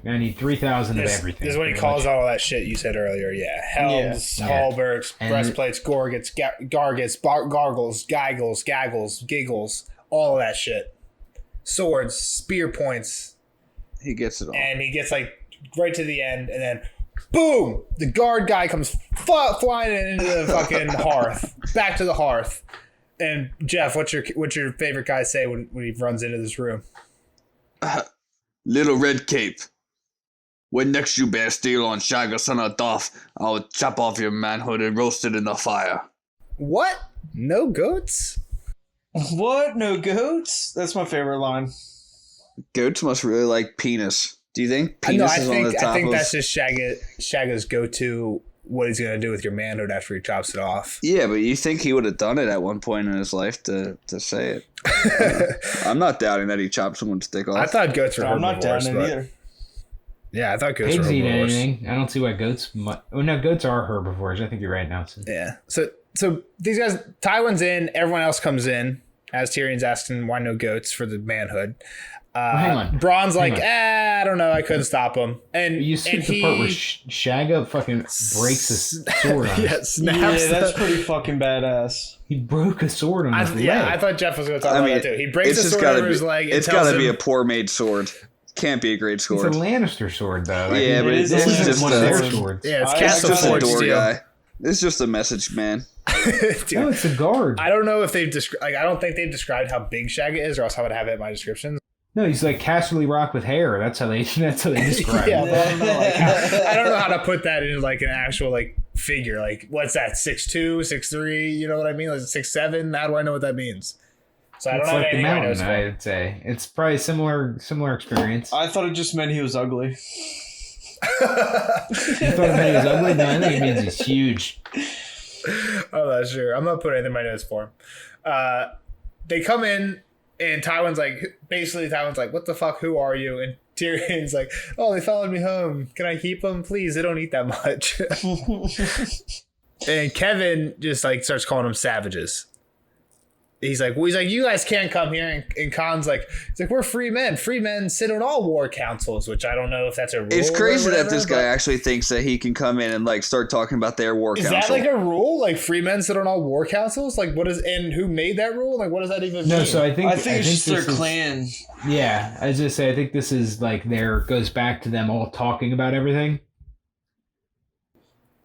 I need 3,000 of everything. This is when he calls out all that shit you said earlier. Yeah. Helms, Yeah. halberds, And- breastplates, gargets, gargles, gaggles, giggles, all of that shit. Swords, spear points. He gets it all. And he gets like right to the end, and then boom! The guard guy comes flying into the fucking hearth. Back to the hearth. And Jeff, what's your favorite guy say when he runs into this room? Little Red Cape. When next you bear steel on Shagga, son of Doth, I'll chop off your manhood and roast it in the fire. What? No goats? What? No goats? That's my favorite line. Goats must really like penis. Do you think No, penis is on the top I think of... that's just Shagga's go-to. What he's gonna do with your manhood after he chops it off. Yeah, but you think he would have done it at one point in his life to say it? I'm not doubting that he chopped someone's dick off. I thought goats were I'm not down herbivores, it but- either. Yeah, I thought goats Pigs were eat herbivores. anything. I don't see why goats. Oh no, goats are herbivores. I think you're right, Nelson. Yeah. So these guys, Tywin's in. Everyone else comes in as Tyrion's asking why no goats for the manhood. Hang on. Braun's Hang like, on. I don't know. I couldn't stop him. And You see and the part where Shagga fucking breaks his sword on yeah, it. snaps. Yeah, that's the- pretty fucking badass. He broke a sword on his leg. I thought Jeff was going to talk I about mean, that too. He breaks it's the just sword gotta over be, his leg. And it's tells got to be him- a poor made sword. Can't be a great It's a sword. Lannister sword, though. Like, Yeah, but it is this a isn't just one of their sword. swords. Yeah, it's I- cast It's of just a forged door steel. guy. It's just a message man. Dude, No, it's a guard. I don't know if they've I don't think they've described how big Shagga is, or else I would have it in my description. No, he's like Casterly Rock with hair. That's how they describe Yeah, it. but I don't know. I don't know how to put that in like an actual like figure. Like, what's that? 6'2", 6'3", You know what I mean? Like 6'7". How do I know what that means? So I don't It's know like the anything I know. mountain, I'd say. It's probably similar experience. I thought it just meant he was ugly. You thought it meant he was ugly? No, I think it means he's huge. I'm not sure. I'm not putting anything in my notes for him. They come in, and Tywin's like, what the fuck? Who are you? And Tyrion's like, oh, they followed me home. Can I keep them? Please, they don't eat that much. And Kevin just like starts calling them savages. He's like, you guys can't come here. And Khan's like, we're free men. Free men sit on all war councils, which I don't know if that's a rule. It's or crazy that whatever, this guy but- actually thinks that he can come in and like start talking about their war Is council. that like a rule? Like free men sit on all war councils? Like and who made that rule? Like what does that even mean? No, so I think it's just their this is- clan. Yeah, I was just say I think this is like goes back to them all talking about everything.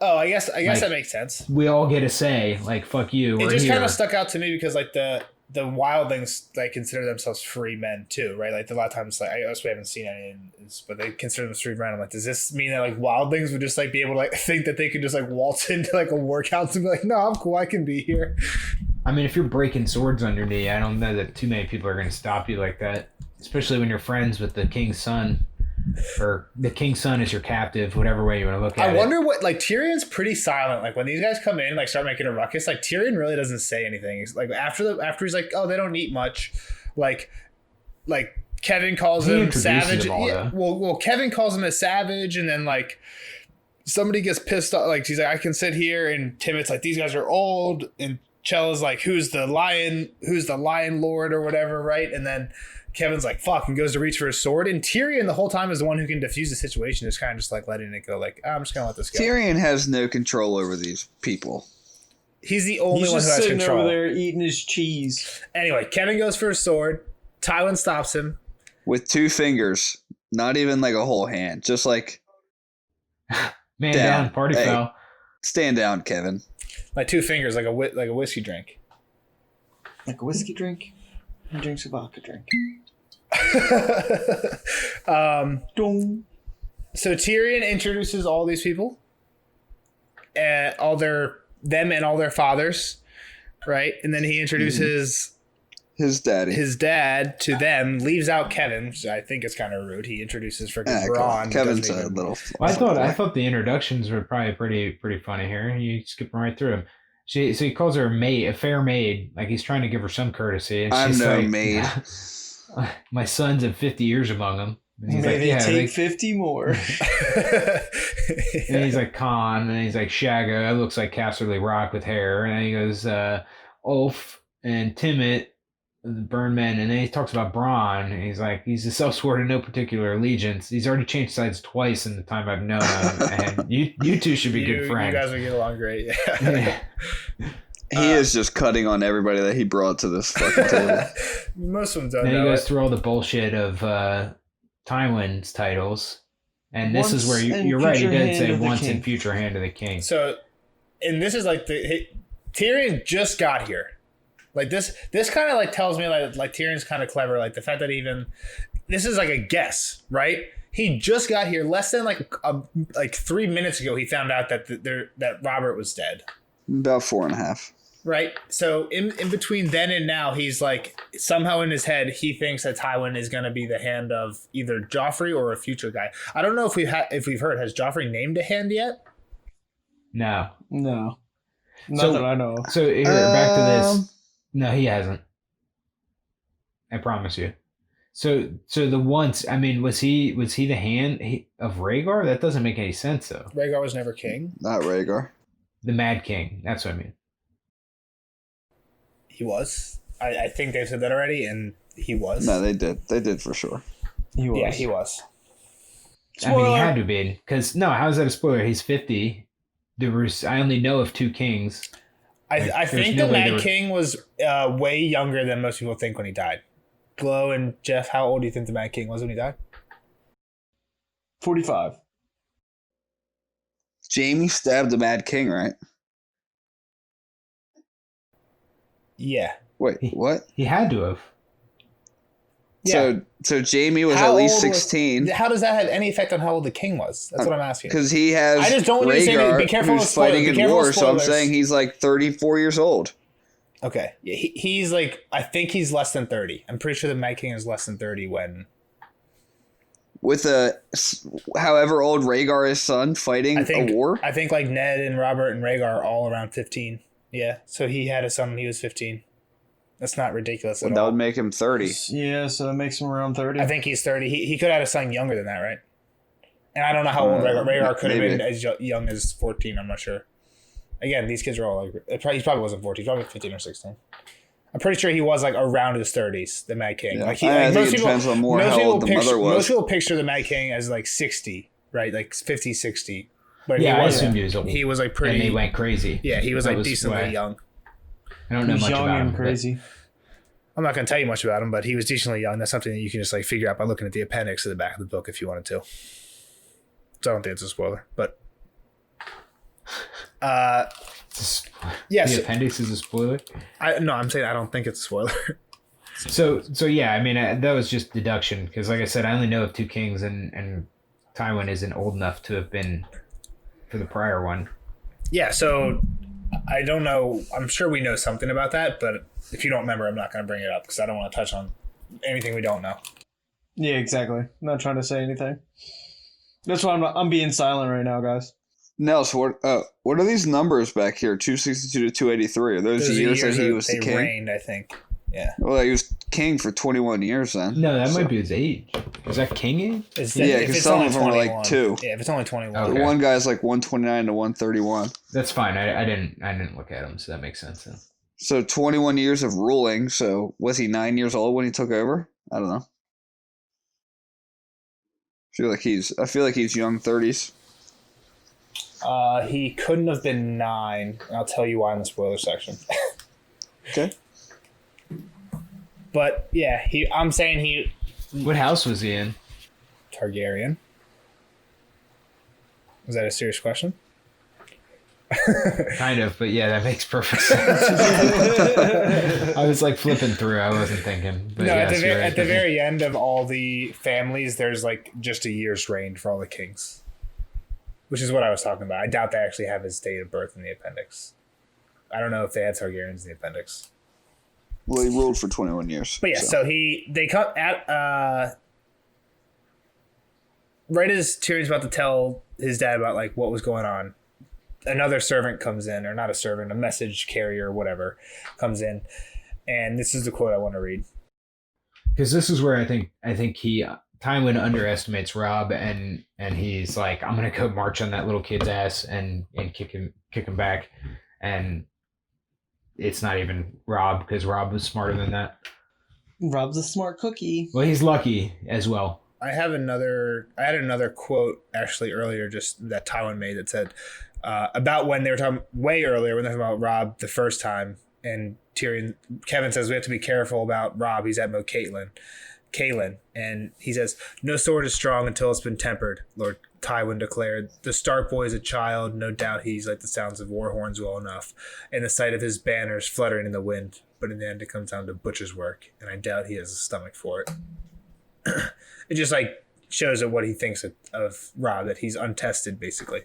Oh, I guess Like, that makes sense. We all get a say. Like fuck you. It We're just here. kind of stuck out to me because like the wildlings like consider themselves free men too, right? Like a lot of times, like I guess we haven't seen any, but they consider them free men. I'm like, does this mean that like wildlings would just like be able to like think that they could just like waltz into like a war council and be like, no, I'm cool, I can be here. I mean, if you're breaking swords on your knee, I don't know that too many people are going to stop you like that. Especially when you're friends with the king's son, or the king's son is your captive, whatever way you want to look at it. I wonder what like Tyrion's pretty silent. Like when these guys come in, like start making a ruckus, like Tyrion really doesn't say anything. He's like after he's like, oh, they don't eat much. Like Kevin calls He him introduces savage. them all, Yeah, well, Kevin calls him a savage, and then like somebody gets pissed off. Like he's like, I can sit here, and Timot's like, these guys are old, and Chella's like, who's the lion lord or whatever, right? And then Kevin's like, fuck, and goes to reach for his sword. And Tyrion the whole time is the one who can defuse the situation, is kind of just like letting it go. Like, I'm just going to let this go. Tyrion has no control over these people. He's the only He's one who just has sitting control. over there eating his cheese. Anyway, Kevin goes for his sword. Tywin stops him. With 2 fingers. Not even like a whole hand. Just like, Man Down. down, party Hey. foul. stand down, Kevin. Like 2 fingers, like a whiskey drink. Like a whiskey drink. He drinks a vodka drink. um, Dong. So Tyrion introduces all these people, them and all their fathers, right? And then he introduces his dad to them. Leaves out Kevin, which I think is kind of rude. He introduces freaking Braun. Kevin's a little. Well, I thought the introductions were probably pretty funny here. You skip right through them. So he calls her a fair maid, like he's trying to give her some courtzy. And I'm no maid. My son's have 50 years among them. And he's Maybe like, take 50 more. And he's like Khan, and he's like Shagga. It looks like Casterly Rock with hair. And then he goes Ulf and Timmet, the Burnmen, and then he talks about Bronn. And he's like, he's a self-sworn to no particular allegiance. He's already changed sides twice in the time I've known him, and you two should be good friends. You guys would get along great. Yeah. He is just cutting on everybody that he brought to this fucking table. Most of them don't. Then he know goes it. through all the bullshit of Tywin's titles, and this is where you're right. He did say once in future hand of the king. So, and this is like Tyrion just got here. Like this kind of like tells me like Tyrion's kind of clever. Like the fact that this is like a guess, right? He just got here less than like 3 minutes ago. He found out that Robert was dead. About 4.5. Right. So in between then and now, he's like somehow in his head he thinks that Tywin is going to be the hand of either Joffrey or a future guy. I don't know if we've heard, has Joffrey named a hand yet? No. Not that I know of. So here, back to this. No, he hasn't. I promise you. So the once, I mean, was he the hand of Rhaegar? That doesn't make any sense though. Rhaegar was never king. Not Rhaegar. The Mad King. That's what I mean. He was. I think they've said that already, and he was. No, they did. They did for sure. He was. Yeah, he was. I mean, he had to be, because how is that a spoiler? He's 50. I only know of 2 kings. I think the Mad King was way younger than most people think when he died. Glow and Jeff, how old do you think the Mad King was when he died? 45. Jaime stabbed the Mad King, right? Yeah. Wait, what? He had to have. Yeah. So Jaime was How at least old 16. How does that have any effect on how old the king was? That's what I'm asking. Because he has I just don't want you to say that. Be Rhaegar, careful with who's spoilers. fighting Be in careful with war, so I'm spoilers. saying he's like 34 years old. Okay. Yeah, he's like, I think he's less than 30. I'm pretty sure the Mad King is less than 30 when... With however old Rhaegar is son fighting a war? I think like Ned and Robert and Rhaegar are all around 15. Yeah. So he had a son when he was 15. That's not ridiculous at all. That would make him 30. Yeah, so that makes him around 30. I think he's 30. He could have had a son younger than that, right? And I don't know how old Rhaegar could have been as young as 14. I'm not sure. Again, these kids are all like... He probably wasn't 14. He's probably 15 or 16. I'm pretty sure he was like around his 30s, the Mad King. Yeah. Like I think it depends on more how old the mother was. Most people picture the Mad King as like 60, right? Like 50, 60. But Yeah, I assumed he was old. he was like pretty... And they went crazy. Yeah, he was like decently young. I don't know much young about and him. crazy. I'm not going to tell you much about him, but he was decently young. That's something that you can just like figure out by looking at the appendix at the back of the book if you wanted to. So I don't think it's a spoiler, but Yeah, the appendix is a spoiler. I'm saying I don't think it's a spoiler. So yeah, I mean that was just deduction because, like I said, I only know of 2 kings, and Tywin isn't old enough to have been for the prior one. Yeah, so I don't know. I'm sure we know something about that, but if you don't remember, I'm not going to bring it up because I don't want to touch on anything we don't know. Yeah, exactly. I'm not trying to say anything. That's why I'm being silent right now, guys. Nels, what are these numbers back here? 262 to 283. Are those the years that he was the king? Reigned, I think. Yeah. Well, he was king for 21 years then. No, that might be his age. Is that king age? Yeah, because some of them are like 2. Yeah, if it's only 21. Okay. The one guy's like 129 to 131. That's fine. I didn't look at him, so that makes sense then. So 21 years of ruling. So was he 9 years old when he took over? I don't know. I feel like he's young 30s. He couldn't have been 9. And I'll tell you why in the spoiler section. Okay. But yeah, I'm saying What house was he in? Targaryen. Is that a serious question? Kind of, but yeah, that makes perfect sense. I was like flipping through. I wasn't thinking. But No, yes, you're right. at the very end of all the families, there's like just a year's reign for all the kings, which is what I was talking about. I doubt they actually have his date of birth in the appendix. I don't know if they had Targaryens in the appendix. Well, he ruled for 21 years. But yeah, so they come at right as Tyrion's about to tell his dad about like what was going on, another servant comes in, or not a servant, a message carrier or whatever comes in, and this is the quote I want to read. Because this is where I think Tywin underestimates Robb, and he's like, I'm gonna go march on that little kid's ass and kick him back, and it's not even Robb, because Robb was smarter than that. Rob's a smart cookie. Well, he's lucky as well. I had another quote actually earlier, just that Tywin made, that said about when they were talking way earlier when they were talking about Robb the first time, and Kevin says we have to be careful about Robb. He's at Mo Catelyn, and he says, no sword is strong until it's been tempered, Lord Tywin declared. The Stark boy is a child. No doubt he's like the sounds of war horns well enough, and the sight of his banners fluttering in the wind. But in the end, it comes down to butcher's work, and I doubt he has a stomach for it. It just like shows what he thinks of Robb, that he's untested, basically.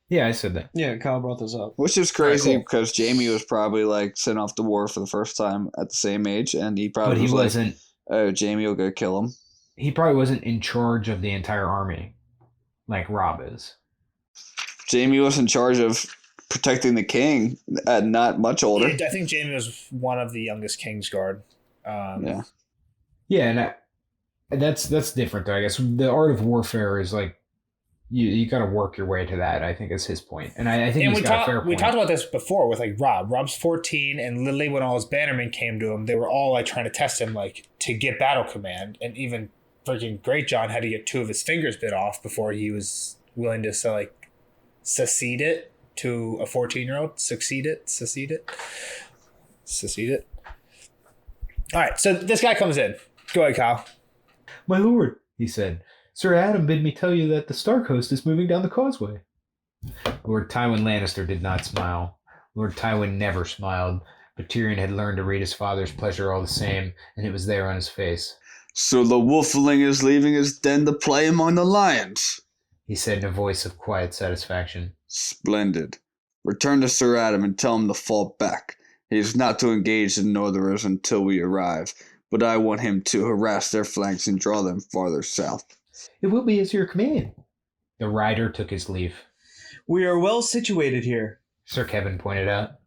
Yeah, I said that. Yeah, Kyle brought this up. Which is crazy, Cool. because Jaime was probably like sent off to war for the first time at the same age, and he probably But he was like, wasn't. oh, Jaime will go kill him. He probably wasn't in charge of the entire army, like Robb is. Jaime was in charge of protecting the king at not much older. I think Jaime was one of the youngest Kingsguard. Yeah. Yeah, and that's different, though, I guess. The art of warfare is like, you got to work your way to that, I think, is his point. And I think he's got a fair point. We talked about this before with like Robb. Robb's 14, and literally when all his bannermen came to him, they were all like trying to test him like to get battle command. And even freaking Great John had to get 2 of his fingers bit off before he was willing to like succeed it to a 14-year-old. Succeed it. All right, so this guy comes in. Go ahead, Kyle. My lord, he said, Sir Adam bid me tell you that the Stark host is moving down the causeway. Lord Tywin Lannister did not smile. Lord Tywin never smiled, but Tyrion had learned to read his father's pleasure all the same, and it was there on his face. So the wolfling is leaving his den to play among the lions, He said in a voice of quiet satisfaction. Splendid. Return to Sir Adam and tell him to fall back. He is not to engage the Northerners until we arrive, but I want him to harass their flanks and draw them farther south. It will be as your command. The rider took his leave. We are well situated here, Sir Kevin pointed out.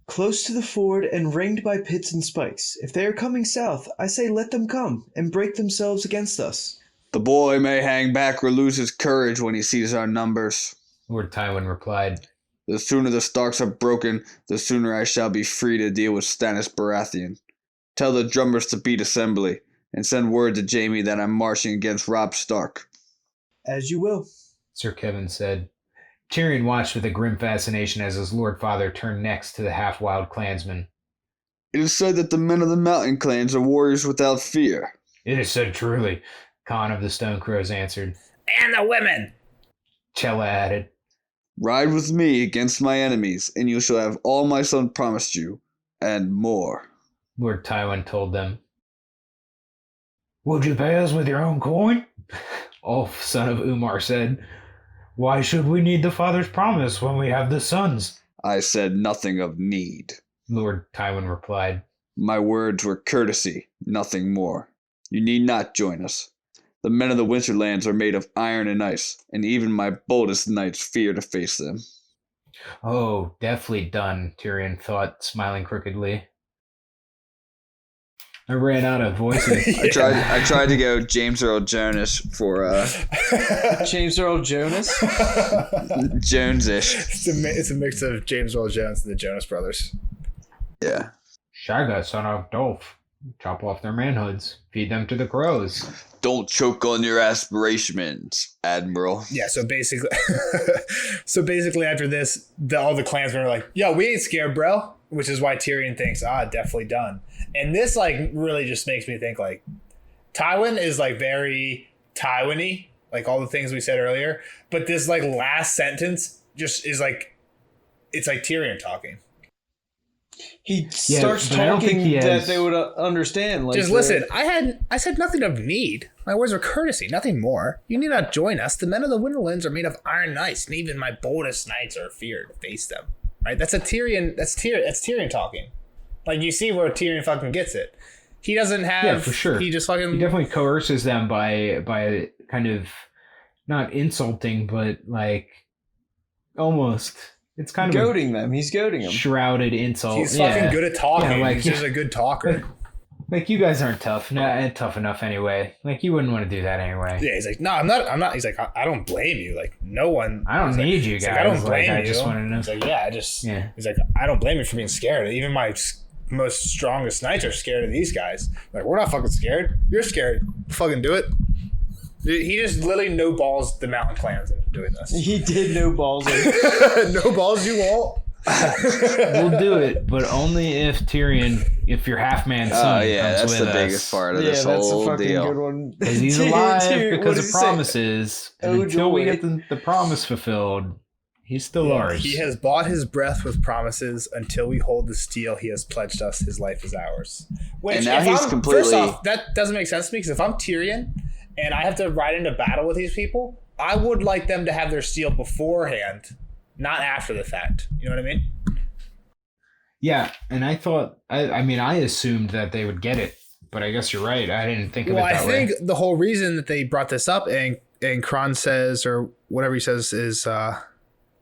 close to the ford and ringed by pits and spikes. If they are coming south, I say let them come and break themselves against us. The boy may hang back or lose his courage when he sees our numbers. Lord Tywin replied. The sooner the Starks are broken, the sooner I shall be free to deal with Stannis Baratheon. Tell the drummers to beat assembly, and send word to Jaime that I'm marching against Robb Stark. As you will. Sir Kevin said. Tyrion watched with a grim fascination as his lord father turned next to the half-wild clansmen. It is said that the men of the mountain clans are warriors without fear. It is said truly, Khan of the Stone Crows answered. And the women. Chella added. Ride with me against my enemies, and you shall have all my son promised you, and more. Lord Tywin told them. Would you pay us with your own coin? Ulf, son of Umar, said. Why should we need the father's promise when we have the son's? I said nothing of need. Lord Tywin replied. My words were courtesy, nothing more. You need not join us. The men of the Winterlands are made of iron and ice, and even my boldest knights fear to face them. Oh, deftly done, Tyrion thought, smiling crookedly. I ran out of voices. I tried to go James Earl Jonas for James Earl Jonas? Jones-ish. It's a mix of James Earl Jones and the Jonas Brothers. Yeah. Shagga, son of Dolph. Chop off their manhoods. Feed them to the crows. Don't choke on your aspirations, Admiral. Yeah, so basically after this, all the clansmen are like, yo, we ain't scared, bro. Which is why Tyrion thinks, definitely done. And this like really just makes me think like Tywin is like very Tywin-y, like all the things we said earlier. But this like last sentence just is like it's like Tyrion talking. He starts but I don't think talking he has- that they would understand. Like Just listen. I said nothing of need. My words were courtesy, nothing more. You need not join us. The men of the Winterlands are made of iron knights, and even my boldest knights are feared to face them. Right? That's Tyrion. That's Tyrion talking. Like, you see where Tyrion fucking gets it. He doesn't have. Yeah, for sure. He just fucking. He definitely coerces them by kind of not insulting, but like almost. It's kind of goading them. He's goading them. Shrouded insult. He's fucking good at talking. Yeah, like, he's just a good talker. Like, you guys aren't tough enough anyway. Like, you wouldn't want to do that anyway. Yeah, he's like, no, I'm not. He's like, I don't blame you. Like, no one. I don't need you guys. Like, I don't blame you. I just want to know. He's like, yeah, He's like, I don't blame you for being scared. Even my most strongest knights are scared of these guys. Like, we're not fucking scared. You're scared. Fucking do it. He just literally no balls the mountain clans into doing this. He did no balls. No balls, you won't. We'll do it, but only if your half man son comes that's with the us. biggest part of Yeah, this that's a whole fucking deal. good one. Because he's alive Tyrion, because what of did he say? promises. And Oh, until we joy. get the promise fulfilled, he's still ours. He has bought his breath with promises. Until we hold the steel, he has pledged us. His life is ours. Which, And now if he's I'm, completely- First off, that doesn't make sense to me, because if I'm Tyrion and I have to ride into battle with these people, I would like them to have their steel beforehand, not after the fact. You know what I mean? Yeah, and I thought, I assumed that they would get it, but I guess you're right. I didn't think of it that I way. think the whole reason that they brought this up, and Kron says, or whatever he says, is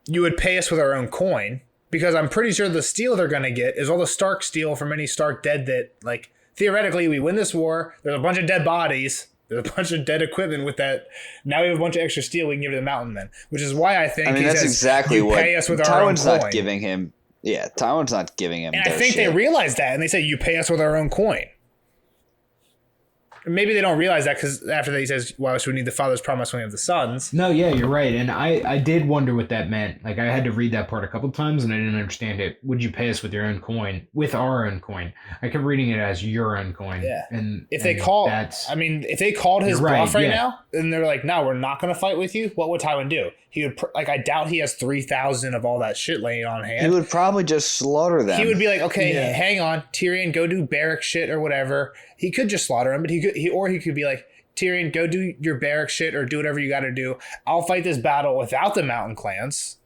you would pay us with our own coin, because I'm pretty sure the steel they're going to get is all the Stark steel from any Stark dead that, like, theoretically, we win this war, there's a bunch of dead bodies, there's a bunch of dead equipment with that. Now we have a bunch of extra steel we can give to the mountain men, which is why I think he that's says, exactly you what pay us with our own Tywin's coin. not giving him. Yeah, Tywin's not giving him. And I their think shit. they realized that, and they say, you pay us with our own coin. Maybe they don't realize that, because after that he says, why should we need the father's promise when we have the sons? No, yeah, you're right. And I did wonder what that meant. Like, I had to read that part a couple times and I didn't understand it. Would you pay us with your own coin? With our own coin. I kept reading it as your own coin. Yeah. And If they and call, that's, I mean, if they called his You're right, bluff right yeah. now, and they're like, no, we're not going to fight with you, what would Tywin do? He would, I doubt he has 3,000 of all that shit laying on hand. He would probably just slaughter them. He would be like, okay, Yeah. hang on, Tyrion, go do barrack shit or whatever. He could just slaughter him, but he could be like, Tyrion, go do your barrack shit or do whatever you got to do. I'll fight this battle without the mountain clans,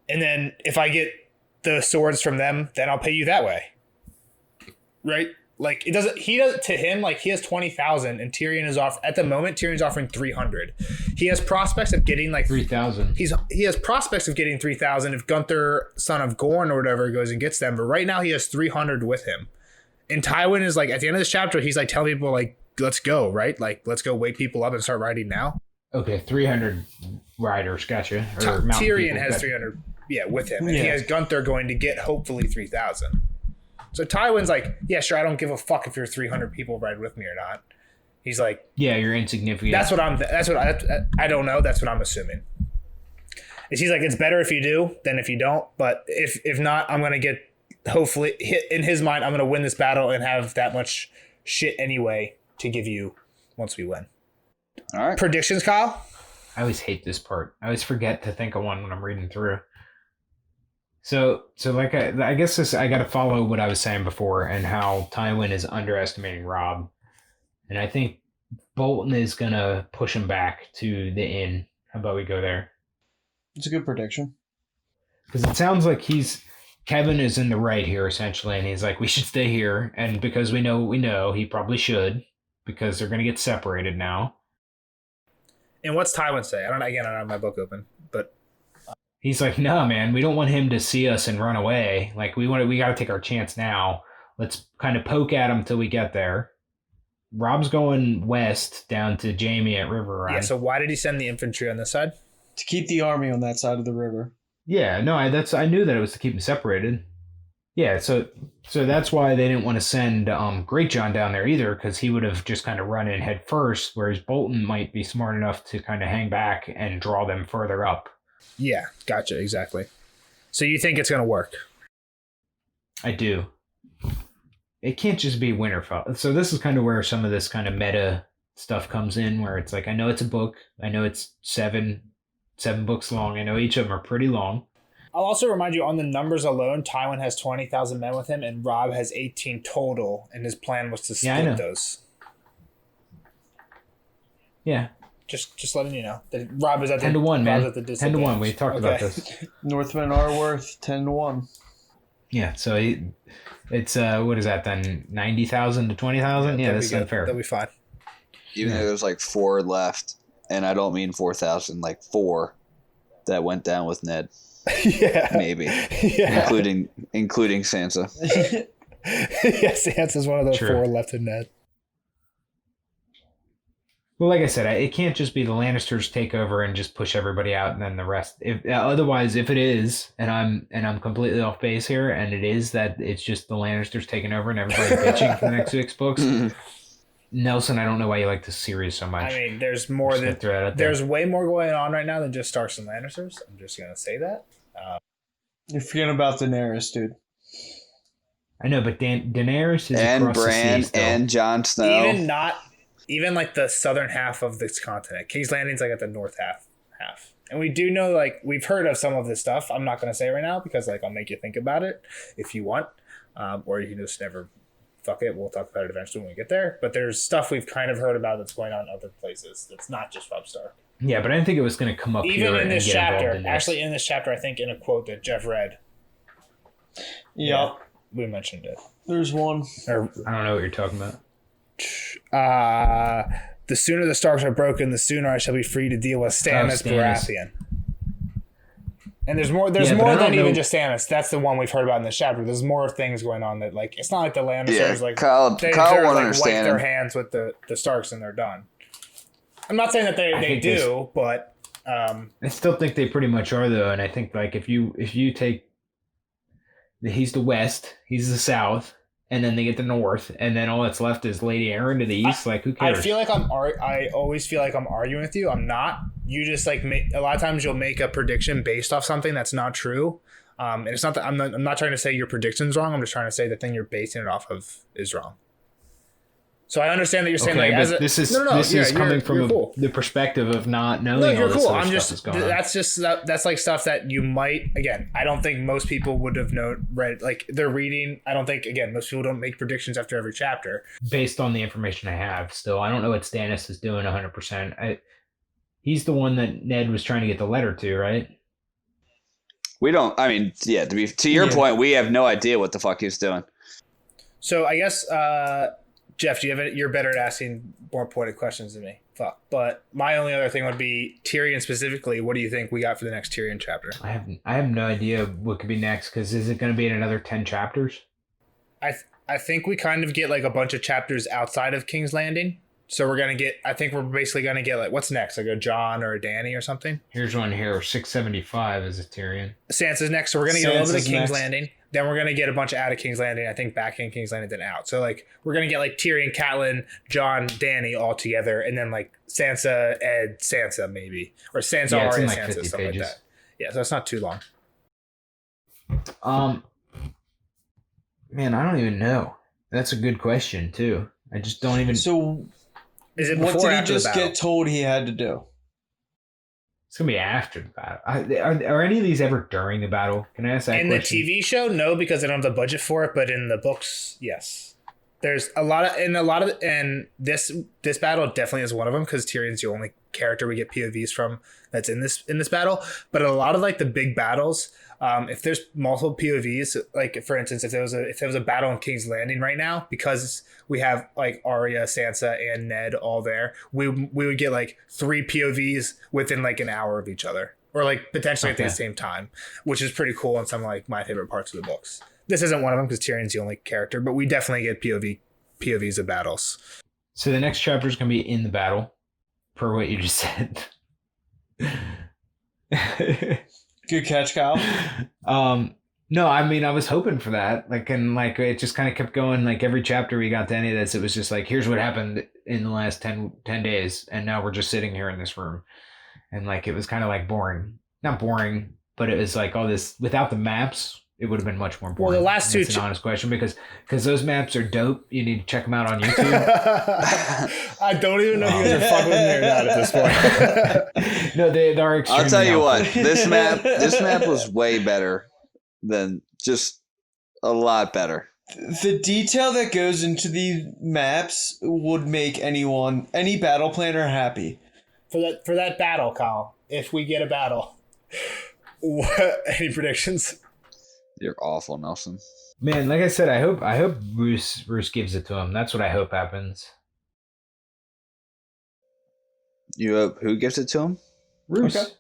and then if I get the swords from them, then I'll pay you that way. Right? Like, it doesn't. He does to him, like, he has 20,000, and Tyrion is off at the moment. Tyrion's offering 300. He has prospects of getting like 3,000. He has prospects of getting 3,000 if Gunther, son of Gorn or whatever, goes and gets them. But right now he has 300 with him. And Tywin is like, at the end of this chapter, he's like telling people, like, let's go, right? Like, let's go wake people up and start riding now. Okay, 300 riders, gotcha. Or mountain Tyrion people, has gotcha. 300, with him. And he Yeah. has Gunther going to get hopefully 3,000. So Tywin's like, yeah, sure, I don't give a fuck if your 300 people ride with me or not. He's like, Yeah, you're insignificant. that's what I don't know. That's what I'm assuming. Is he's like, it's better if you do than if you don't. But if not, I'm going to get, hopefully, in his mind, I'm going to win this battle and have that much shit anyway to give you once we win. All right. Predictions, Kyle? I always hate this part. I always forget to think of one when I'm reading through. So like I guess I got to follow what I was saying before and how Tywin is underestimating Robb, and I think Bolton is gonna push him back to the inn. How about we go there? It's a good prediction. Because it sounds like Kevin is in the right here essentially, and he's like, we should stay here, and because we know he probably should, because they're gonna get separated now. And what's Tywin say? I don't have my book open, but He's like, no, man, we don't want him to see us and run away. Like, we got to take our chance now. Let's kind of poke at him till we get there. Robb's going west down to Jamie at River Run. yeah. So why did he send the infantry on this side? To keep the army on that side of the river. Yeah, no, I knew that it was to keep them separated. Yeah, so that's why they didn't want to send Greatjon down there either, because he would have just kind of run in head first, whereas Bolton might be smart enough to kind of hang back and draw them further up. Yeah, gotcha, exactly. So you think it's going to work? I do. It can't just be Winterfell. So this is kind of where some of this kind of meta stuff comes in, where it's like, I know it's a book. I know it's seven books long. I know each of them are pretty long. I'll also remind you on the numbers alone, Tywin has 20,000 men with him, and Robb has 18 total, and his plan was to split those. Yeah. Just letting you know that Robb is at 10 to 1, man. At the 10-1. We talked about this. Northmen are worth 10-1. Yeah, so it's what is that then? 90,000 to 20,000? Yeah, that's unfair. That'll be fine. Even though there's like 4 left, and I don't mean 4,000, like 4 that went down with Ned. Yeah, maybe. Yeah, including Sansa. Yeah, Sansa's one of those 4 left in Ned. Well, like I said, it can't just be the Lannisters take over and just push everybody out, and then the rest. Otherwise, if it is, and I'm completely off base here, and it is that it's just the Lannisters taking over and everybody bitching for the next 6 books. Nelson, I don't know why you like this series so much. I mean, there's way more going on right now than just Starks and Lannisters. I'm just gonna say that. You're forgetting about Daenerys, dude. I know, but Daenerys is and across Bran the sea and Jon Snow. Even like the southern half of this continent. King's Landing's like at the north half. And we do know, like, we've heard of some of this stuff. I'm not going to say right now because, like, I'll make you think about it if you want. Or you can just never, fuck it. We'll talk about it eventually when we get there. But there's stuff we've kind of heard about that's going on in other places. That's not just Robb Stark. Yeah, but I didn't think it was going to come up even here in this and get chapter. in this. Actually, in this chapter, I think in a quote that Jeff read. Yeah. We mentioned it. There's one. I don't know what you're talking about. The sooner the Starks are broken, the sooner I shall be free to deal with Stannis Baratheon. And there's more than even just Stannis. That's the one we've heard about in this chapter. There's more things going on that, like, it's not like the Lannisters Kyle won't like, understand wipe their hands with the Starks and they're done. I'm not saying that they do, but I still think they pretty much are, though. And I think, like, if you take he's the west, he's the south, and then they get the north, and then all that's left is Lady Aaron to the east. Like, who cares? I feel like I always feel like I'm arguing with you. I'm not. You just, like, a lot of times you'll make a prediction based off something that's not true. And it's not that I'm not trying to say your prediction's wrong. I'm just trying to say the thing you're basing it off of is wrong. So I understand that you're saying, okay, like, as this is coming from the perspective of not knowing. No, you're all this cool. other I'm stuff just that's going on. that's like stuff that you might, again, I don't think most people would have read, like, they're reading. I don't think, again, most people don't make predictions after every chapter based on the information I have. Still, I don't know what Stannis is doing 100%. He's the one that Ned was trying to get the letter to, right? We don't. I mean, yeah. To your point, we have no idea what the fuck he's doing. So I guess. Jeff, you're better at asking more pointed questions than me. Fuck. But my only other thing would be Tyrion specifically. What do you think we got for the next Tyrion chapter? I have no idea what could be next, because is it going to be in another 10 chapters? I think we kind of get, like, a bunch of chapters outside of King's Landing. So we're going to get, I think we're basically going to get, like, what's next? Like a Jon or a Dany or something? Here's one here. 675 is a Tyrion. Sansa's next. So we're going to get a little bit of King's Landing. Then we're going to get a bunch out of King's Landing. I think back in King's Landing, then out. So, like, we're going to get, like, Tyrion, Catelyn, Jon, Dany all together. And then, like, Sansa, Ed, Sansa, maybe. Or Sansa, Arya, like Sansa, stuff pages. Like that. Yeah, so it's not too long. Man, I don't even know. That's a good question, too. I just don't even... So, is it what did he just get told he had to do? It's going to be after the battle. Are any of these ever during the battle? Can I ask that question? In the TV show, no, because they don't have the budget for it. But in the books, yes. There's a lot of, and this battle definitely is one of them, because Tyrion's the only character we get POVs from that's in this battle. But a lot of, like, the big battles, if there's multiple POVs, like, for instance, if there was a battle in King's Landing right now, because we have, like, Arya, Sansa, and Ned all there, we would get, like, 3 POVs within, like, an hour of each other, or, like, potentially at the same time, which is pretty cool in some, like, my favorite parts of the books. This isn't one of them because Tyrion's the only character, but we definitely get POVs of battles. So the next chapter is going to be in the battle, per what you just said. Good catch, Kyle. No, I mean, I was hoping for that. Like, and, like, it just kind of kept going. Like, every chapter we got to any of this, it was just like, here's what happened in the last 10 days. And now we're just sitting here in this room. And, like, it was kind of, like, boring. Not boring, but it was like all this, without the maps, it would have been much more boring. Well, the last two. That's an honest question because those maps are dope. You need to check them out on YouTube. I don't even know if you guys are fucking with me or not at this point. No, they are extremely I'll tell you what, helpful. this map was way better than just a lot better. The detail that goes into these maps would make any battle planner happy. For that battle, Kyle, if we get a battle, any predictions? You're awful, Nelson. Man, like I said, I hope Bruce gives it to him. That's what I hope happens. You hope who gives it to him? Bruce. Okay.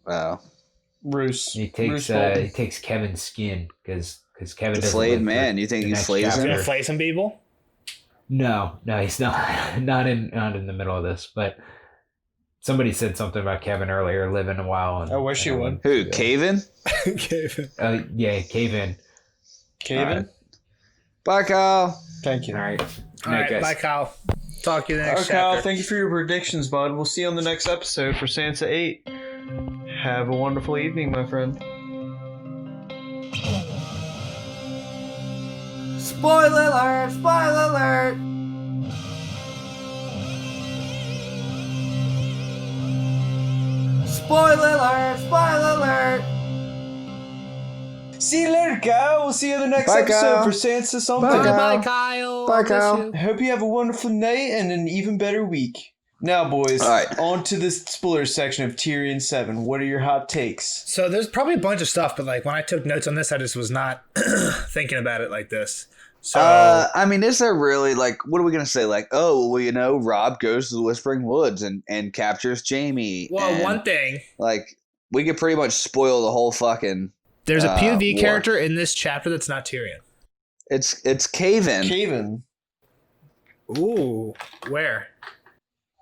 Wow. Bruce. He takes Bolton. he takes Kevin's skin because Kevin The doesn't flayed live man. for You think the he next slays He's him? chapter. gonna flay some people. No, he's not. Not in the middle of this. But somebody said something about Kevin earlier, living a while. And, I wish he would. Who? Caven? Yeah, cave in. Caven? Alright. Bye, Kyle. Thank you. All right. All right, bye, Kyle. Talk to you in the next Okay, Kyle, chapter. thank you for your predictions, bud. We'll see you on the next episode for Sansa 8. Have a wonderful evening, my friend. Spoiler alert! Spoiler alert! Spoiler alert! Spoiler alert! See you later, Kyle. We'll see you on the next Bye, episode Kyle. for Sansa something. Bye, Kyle. Bye, Kyle. Bye, God bless Kyle. you. I hope you have a wonderful night and an even better week. Now, boys, All right. on to the spoiler section of Tyrion 7. What are your hot takes? So there's probably a bunch of stuff, but like when I took notes on this, I just was not thinking about it like this. So I mean, is there really, like, what are we going to say? Like, oh, well, you know, Rob goes to the Whispering Woods and captures Jamie. well, and, one thing, like, we could pretty much spoil the whole fucking... there's a POV war. character in this chapter that's not Tyrion. It's Caven. Caven. Ooh, where?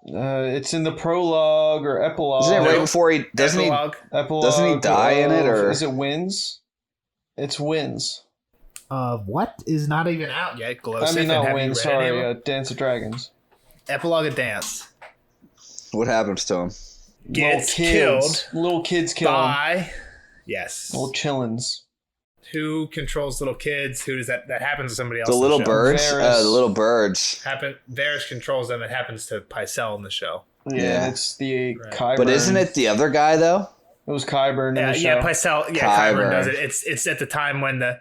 It's in the prologue or epilogue. Isn't it right before he... Doesn't Epilogue. Epilogue doesn't he die in it, of- or- Is it Wins? It's Wins. What is not even out yet? Glow I mean, not Have you Wins, read any sorry. of them? Dance of Dragons. Epilogue of Dance. he... What happens to him? Gets Little kids kill him. By yes. Little chillins. Who controls little kids? Who does that happens to somebody else? The in little show. birds? Varys. The little birds. Varys controls them. It happens to Pycelle in the show. Yeah, it's the Right. Qyburn. But isn't it the other guy, though? It was Qyburn in the show. Yeah, Pycelle. Yeah, Qyburn Qyburn. does it. It's at the time when the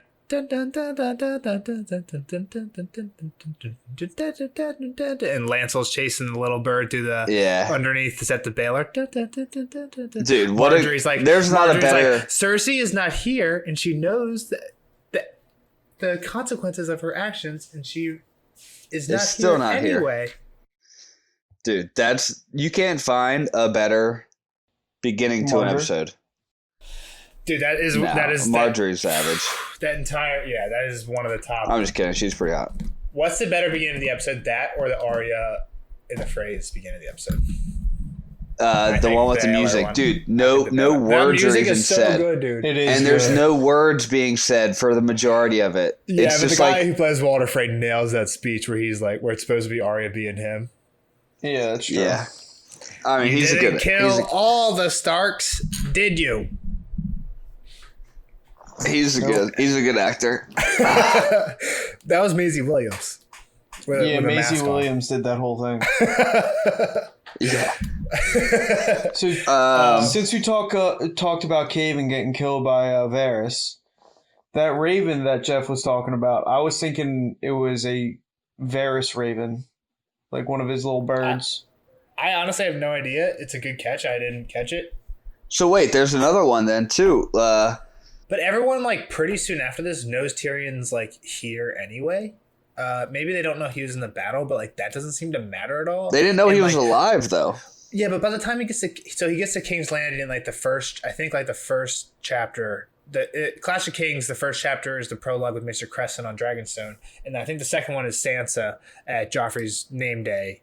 and Lancel's chasing the little bird through the Yeah. underneath is at the Baylor. Dude, what Marjorie's like there's not a Marjorie's better... like, Cersei is not here, and she knows that the consequences of her actions, and she is not still here not here. anyway. Dude, you can't find a better beginning to an Marjorie? episode. Dude, that is No, that is Marjorie's savage. that entire that is one of the top. I'm just kidding. She's pretty hot. What's the better beginning of the episode, that or the Arya in the phrase beginning of the episode? I The think one with the Baylor music, one. dude. No That words are music even is so said, good, dude. It is and there's good. no words being said for the majority of it. Yeah, it's but the just guy like, who plays Walter Frey nails that speech where he's like, where it's supposed to be Arya being him. Yeah, that's true. yeah. I mean, You he's a didn't good. kill all the Starks, did you? He's a good actor. That was Maisie Williams. With, Yeah, with a Maisie mask on. Williams did that whole thing. Yeah. So, since we talked about Caven getting killed by Varys, that raven that Jeff was talking about, I was thinking it was a Varys raven, like one of his little birds. I honestly have no idea. It's a good catch. I didn't catch it. So wait, there's another one then too. But everyone, like, pretty soon after this knows Tyrion's, like, here anyway. Maybe they don't know he was in the battle, but, like, that doesn't seem to matter at all. They didn't know And, he was like, alive though. Yeah, but by the time he gets to King's Landing in, like, the first chapter, Clash of Kings, the first chapter is the prologue with Mr. Crescent on Dragonstone. And I think the second one is Sansa at Joffrey's name day,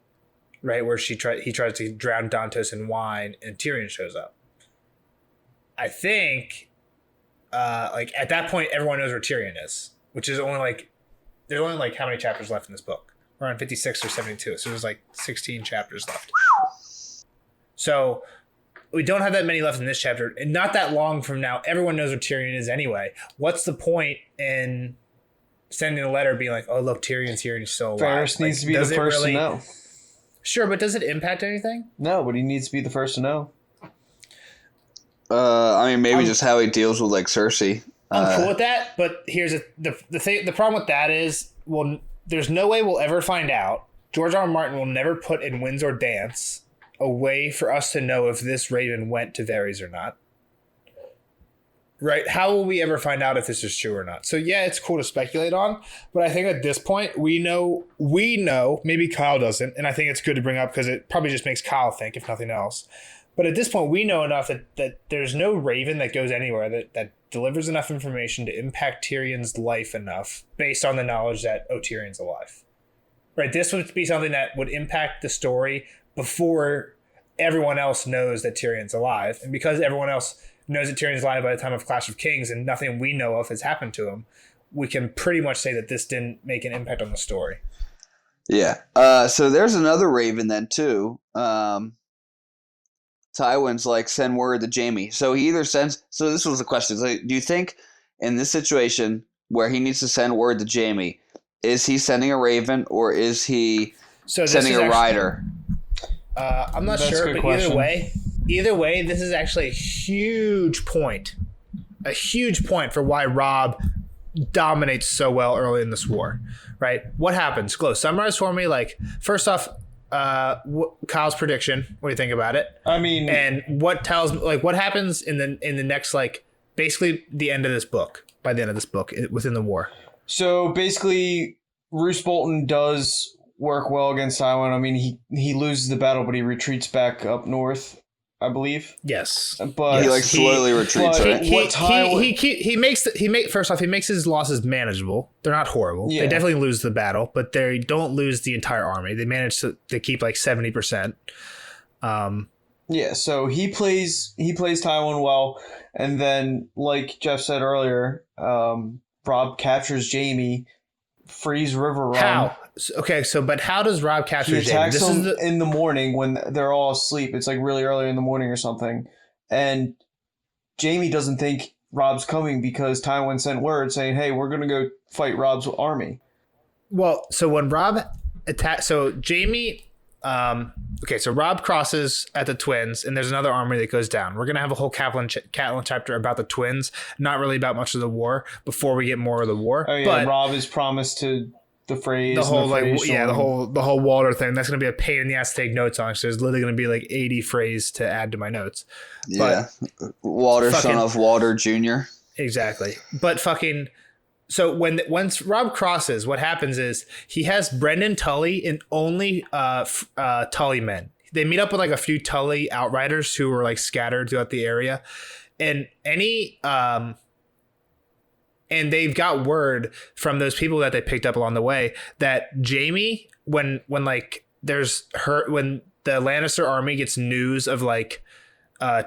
right, where he tries to drown Dantos in wine, and Tyrion shows up. I think, like, at that point, everyone knows where Tyrion is, which is only, like, there's only, like, how many chapters left in this book? We're on 56 or 72, so there's, like, 16 chapters left. So we don't have that many left in this chapter, and not that long from now, everyone knows what Tyrion is anyway. What's the point in sending a letter being like, oh, look, Tyrion's here and he's still alive? Ferris needs to be the first to know. Sure, but does it impact anything? No, but he needs to be the first to know. I mean, maybe just how he deals with like Cersei. I'm cool with that, but here's the thing. The problem with that is, well, there's no way we'll ever find out. George R. R. Martin will never put in Windsor Dance a way for us to know if this raven went to Varys or not. Right? How will we ever find out if this is true or not? So yeah, it's cool to speculate on, but I think at this point we know, maybe Kyle doesn't, and I think it's good to bring up because it probably just makes Kyle think, if nothing else. But at this point we know enough that there's no raven that goes anywhere that delivers enough information to impact Tyrion's life enough based on the knowledge that Tyrion's alive. Right? This would be something that would impact the story before everyone else knows that Tyrion's alive. And because everyone else knows that Tyrion's alive by the time of Clash of Kings and nothing we know of has happened to him, we can pretty much say that this didn't make an impact on the story. Yeah. So there's another raven then too. Tywin's like, send word to Jaime. So he either sends... So this was the question. Like, do you think in this situation where he needs to send word to Jaime, is he sending a raven or is he sending a rider? I'm not sure, but either way, this is actually a huge point for why Robb dominates so well early in this war, right? What happens? Glow, summarize for me, like, first off, Kyle's prediction. What do you think about it? I mean, and what happens in the next, like, basically the end of this book, by the end of this book within the war. So basically, Roose Bolton does work well against Tywin. I mean, he loses the battle, but he retreats back up north, I believe. Yes, but he slowly retreats. Right? First off, he makes his losses manageable. They're not horrible. Yeah. They definitely lose the battle, but they don't lose the entire army. They manage to keep like 70%. Yeah, so he plays Tywin well, and then like Jeff said earlier, Robb captures Jaime, frees River Run. How? Okay, but how does Robb capture Jaime? He attacks them in the morning when they're all asleep. It's like really early in the morning or something. And Jaime doesn't think Robb's coming because Tywin sent word saying, hey, we're going to go fight Robb's army. Well, so when Robb attacks... So Jaime... so Robb crosses at the Twins, and there's another army that goes down. We're going to have a whole Catelyn chapter about the Twins, not really about much of the war, before we get more of the war. Oh, yeah, but Robb is promised to the phrase. The whole Walder thing. That's going to be a pain in the ass to take notes on, so there's literally going to be like 80 phrases to add to my notes. Yeah. Walder, son of Walder Jr. Exactly. But fucking... So once Robb crosses, what happens is he has Brendan Tully and only Tully men. They meet up with like a few Tully outriders who are like scattered throughout the area, and and they've got word from those people that they picked up along the way that Jaime, when the Lannister army gets news of like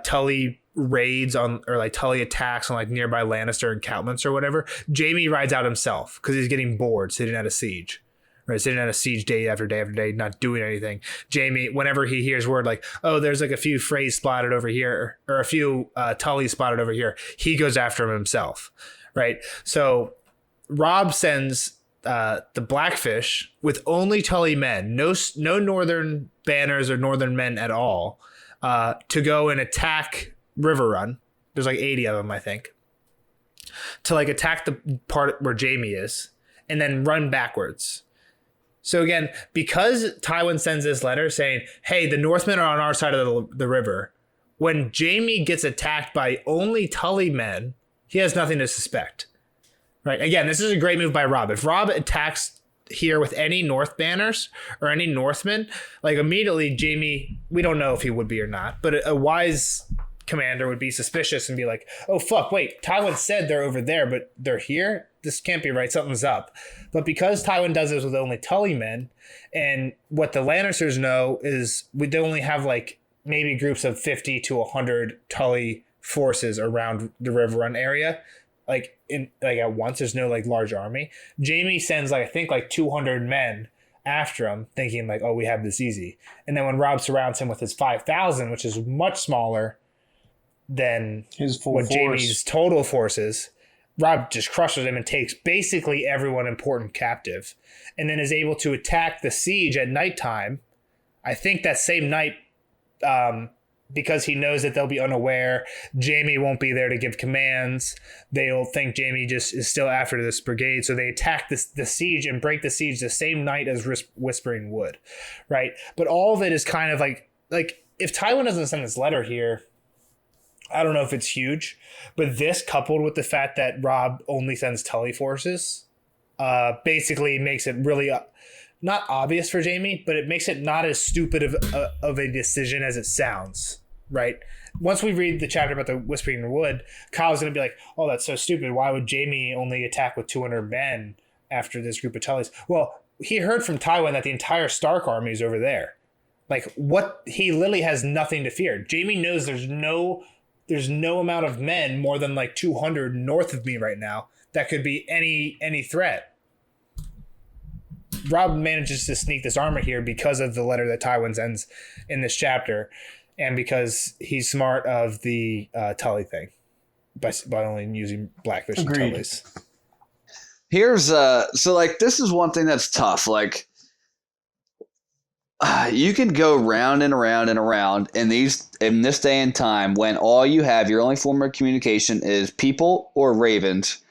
Tully raids on, or like Tully attacks on like nearby Lannister encampments or whatever, Jaime rides out himself because he's getting bored sitting at a siege, right? Sitting at a siege day after day after day, not doing anything. Jaime, whenever he hears word like, oh, there's like a few Freys spotted over here, or a few Tully spotted over here, he goes after him himself, right? So Robb sends the Blackfish with only Tully men, no northern banners or northern men at all, to go and attack River Run. There's like 80 of them, I think, to like attack the part where Jaime is and then run backwards. So again, because Tywin sends this letter saying, hey, the Northmen are on our side of the river, when Jaime gets attacked by only Tully men, he has nothing to suspect, right? Again, this is a great move by Robb. If Robb attacks here with any North banners or any Northmen, like immediately Jaime, we don't know if he would be or not, but a wise commander would be suspicious and be like, oh fuck, wait, Tywin said they're over there, but they're here? This can't be right, something's up. But because Tywin does this with only Tully men, and what the Lannisters know is they only have like maybe groups of 50 to 100 Tully forces around the River Run area, like at once. There's no like large army. Jaime sends like I think like 200 men after him, thinking like, oh, we have this easy. And then when Robb surrounds him with his 5,000, which is much smaller than His full what force. Jaime's total force is, Robb just crushes him and takes basically everyone important captive, and then is able to attack the siege at nighttime. I think that same night, because he knows that they'll be unaware. Jaime won't be there to give commands. They'll think Jaime just is still after this brigade. So they attack the siege and break the siege the same night as Whispering Wood, right? But all of it is kind of like if Tywin doesn't send this letter here, I don't know if it's huge. But this, coupled with the fact that Robb only sends Tully forces, basically makes it really not obvious for Jaime, but it makes it not as stupid of a decision as it sounds, right? Once we read the chapter about the Whispering Wood, Kyle's going to be like, oh, that's so stupid. Why would Jaime only attack with 200 men after this group of Tullys? Well, he heard from Tywin that the entire Stark army is over there. Like, what? He literally has nothing to fear. Jaime knows there's no amount of men more than like 200 north of me right now that could be any threat. Robb manages to sneak this armor here because of the letter that Tywin sends in this chapter, and because he's smart of the Tully thing by only using Blackfish and Agreed. Tullys. Here's so like this is one thing that's tough. Like you can go round and around and around in this day and time when all you have, your only form of communication is people or ravens.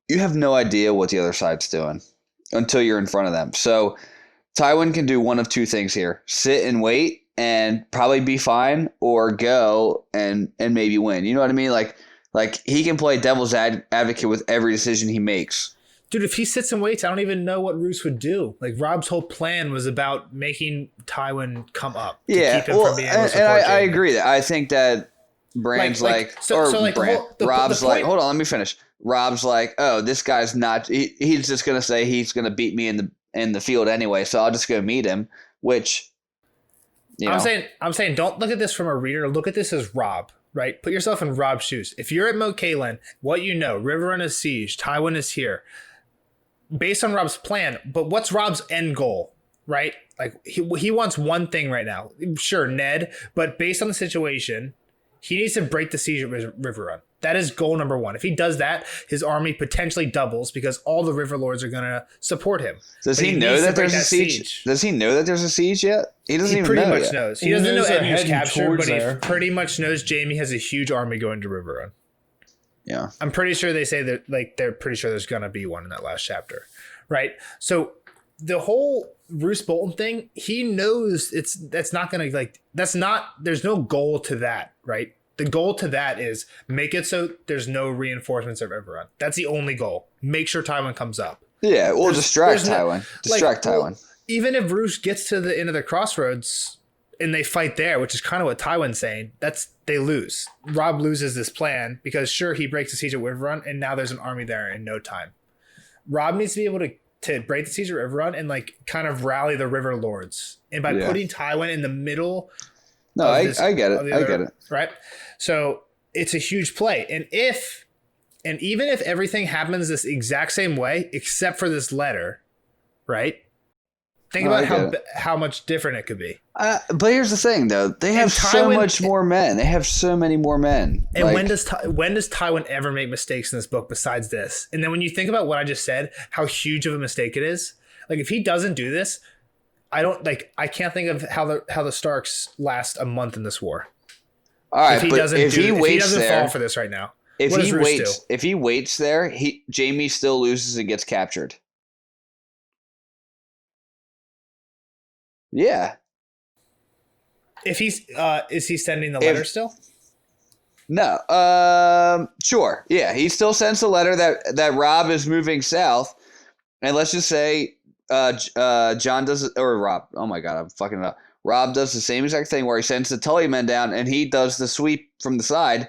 You have no idea what the other side's doing until you're in front of them. So Tywin can do one of two things here: sit and wait and probably be fine, or go and maybe win. You know what I mean? Like he can play devil's advocate with every decision he makes. Dude, if he sits and waits, I don't even know what Roose would do. Like, Robb's whole plan was about making Tywin come up. To keep him from being able to support I Jaime. agree. I think that Bran's Robb's like, hold on, let me finish. Robb's like, oh, this guy's not. He's just gonna say he's gonna beat me in the field anyway, so I'll just go meet him. Which, I'm saying, don't look at this from a reader. Look at this as Robb, right? Put yourself in Robb's shoes. If you're at Mo Caelan, what you know, Riverrun is siege, Tywin is here, based on Robb's plan. But what's Robb's end goal, right? Like he wants one thing right now. Sure, Ned, but based on the situation, he needs to break the siege at Riverrun. That is goal number one. If he does that, his army potentially doubles because all the River Lords are going to support him. Does he know that there's a siege? Does he know that there's a siege yet? He doesn't even know. He pretty much knows. He doesn't know Edmure's captured, but there. he pretty much knows Jaime has a huge army going to Riverrun. Yeah. I'm pretty sure they say that, like, they're pretty sure there's going to be one in that last chapter, right? So the whole Roose Bolton thing, he knows that's not going to, like, there's no goal to that, right? The goal to that is make it so there's no reinforcements of Riverrun. That's the only goal. Make sure Tywin comes up. Yeah, or distract Tywin. Distract Tywin. Well, even if Roose gets to the end of the crossroads and they fight there, which is kind of what Tywin's saying, they lose. Robb loses this plan because sure, he breaks the siege at Riverrun, and now there's an army there in no time. Robb needs to be able to break the siege at Riverrun and like kind of rally the River Lords. And by putting Tywin in the middle. No, I get it. I get it. Right. So it's a huge play. And even if everything happens this exact same way, except for this letter, right? Think about how much different it could be. But here's the thing, though. They have so much more men. They have so many more men. And when does Tywin ever make mistakes in this book besides this? And then when you think about what I just said, how huge of a mistake it is, like if he doesn't do this, I can't think of how the Starks last a month in this war. All right, if he doesn't fall for this right now, if he waits there, Jaime still loses and gets captured. Yeah. If he's is he sending the letter still? No. Sure. Yeah, he still sends the letter that Robb is moving south, and let's just say John does it, or Robb. Oh my God, I'm fucking it up. Robb does the same exact thing where he sends the Tully men down and he does the sweep from the side.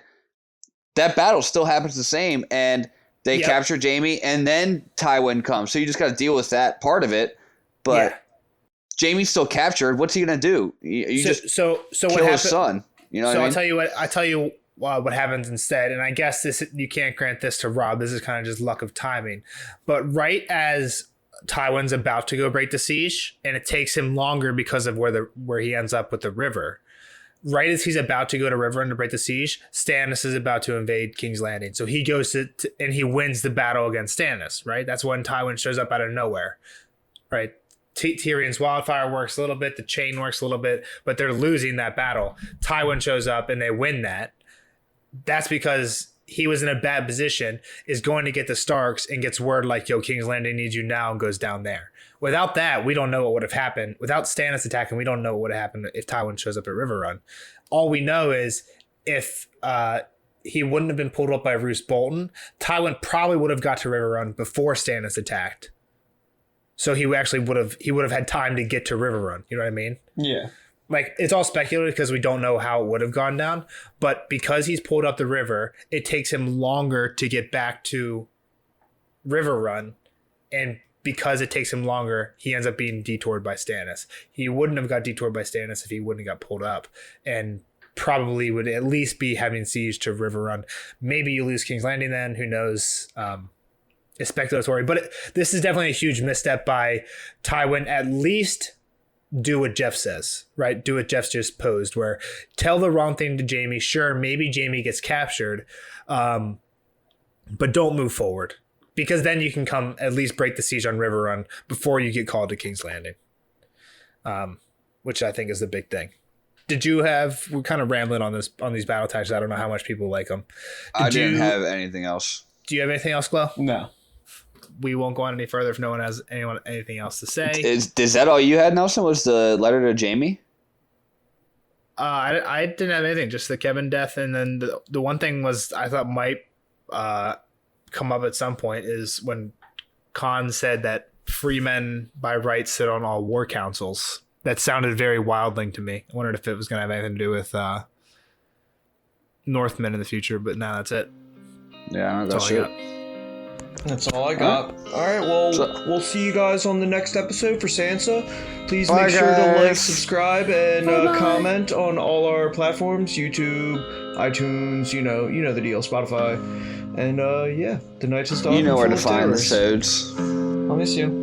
That battle still happens the same, and they capture Jaime, and then Tywin comes. So you just got to deal with that part of it. But Jaime's still captured. What's he gonna do? So kill his son. You know. So I'll tell you what happens instead. And I guess you can't grant this to Robb. This is kind of just luck of timing. But right as Tywin's about to go break the siege, and it takes him longer because of where he ends up with the river. Right as he's about to go to Riverrun to break the siege, Stannis is about to invade King's Landing. So he goes and he wins the battle against Stannis, right? That's when Tywin shows up out of nowhere, right? Tyrion's wildfire works a little bit, the chain works a little bit, but they're losing that battle. Tywin shows up and they win that. That's because he was in a bad position, is going to get the Starks and gets word like, yo, King's Landing needs you now, and goes down there. Without that, we don't know what would have happened. Without Stannis attacking, we don't know what would have happened if Tywin shows up at Riverrun. All we know is if he wouldn't have been pulled up by Roose Bolton, Tywin probably would have got to Riverrun before Stannis attacked. So he would have had time to get to Riverrun. You know what I mean? Yeah. Like, it's all speculative because we don't know how it would have gone down. But because he's pulled up the river, it takes him longer to get back to Riverrun. And because it takes him longer, he ends up being detoured by Stannis. He wouldn't have got detoured by Stannis if he wouldn't have got pulled up. And probably would at least be having siege to Riverrun. Maybe you lose King's Landing then. Who knows? It's speculatory. But this is definitely a huge misstep by Tywin. At least do what Jeff says, right? Do what Jeff just posed, where tell the wrong thing to Jaime. Sure, maybe Jaime gets captured, but don't move forward, because then you can come at least break the siege on Riverrun before you get called to King's Landing, which I think is the big thing. We're kind of rambling on these battle tactics. I don't know how much people like them. I didn't have anything else. Do you have anything else, Glo? No. We won't go on any further if no one has anything else to say. Is that all you had, Nelson? Was the letter to Jaime? I didn't have anything, just the Kevin death, and then the one thing was I thought might come up at some point is when Khan said that free men by right sit on all war councils. That sounded very wildling to me. I wondered if it was going to have anything to do with Northmen in the future, but now that's it. Yeah, that's it. That's all I got. All right, well, we'll see you guys on the next episode for Sansa. Please make sure to like, subscribe, and comment on all our platforms: YouTube, iTunes, you know the deal, Spotify, and yeah, the Night is Dawn. You know where to find the episodes. I'll miss you.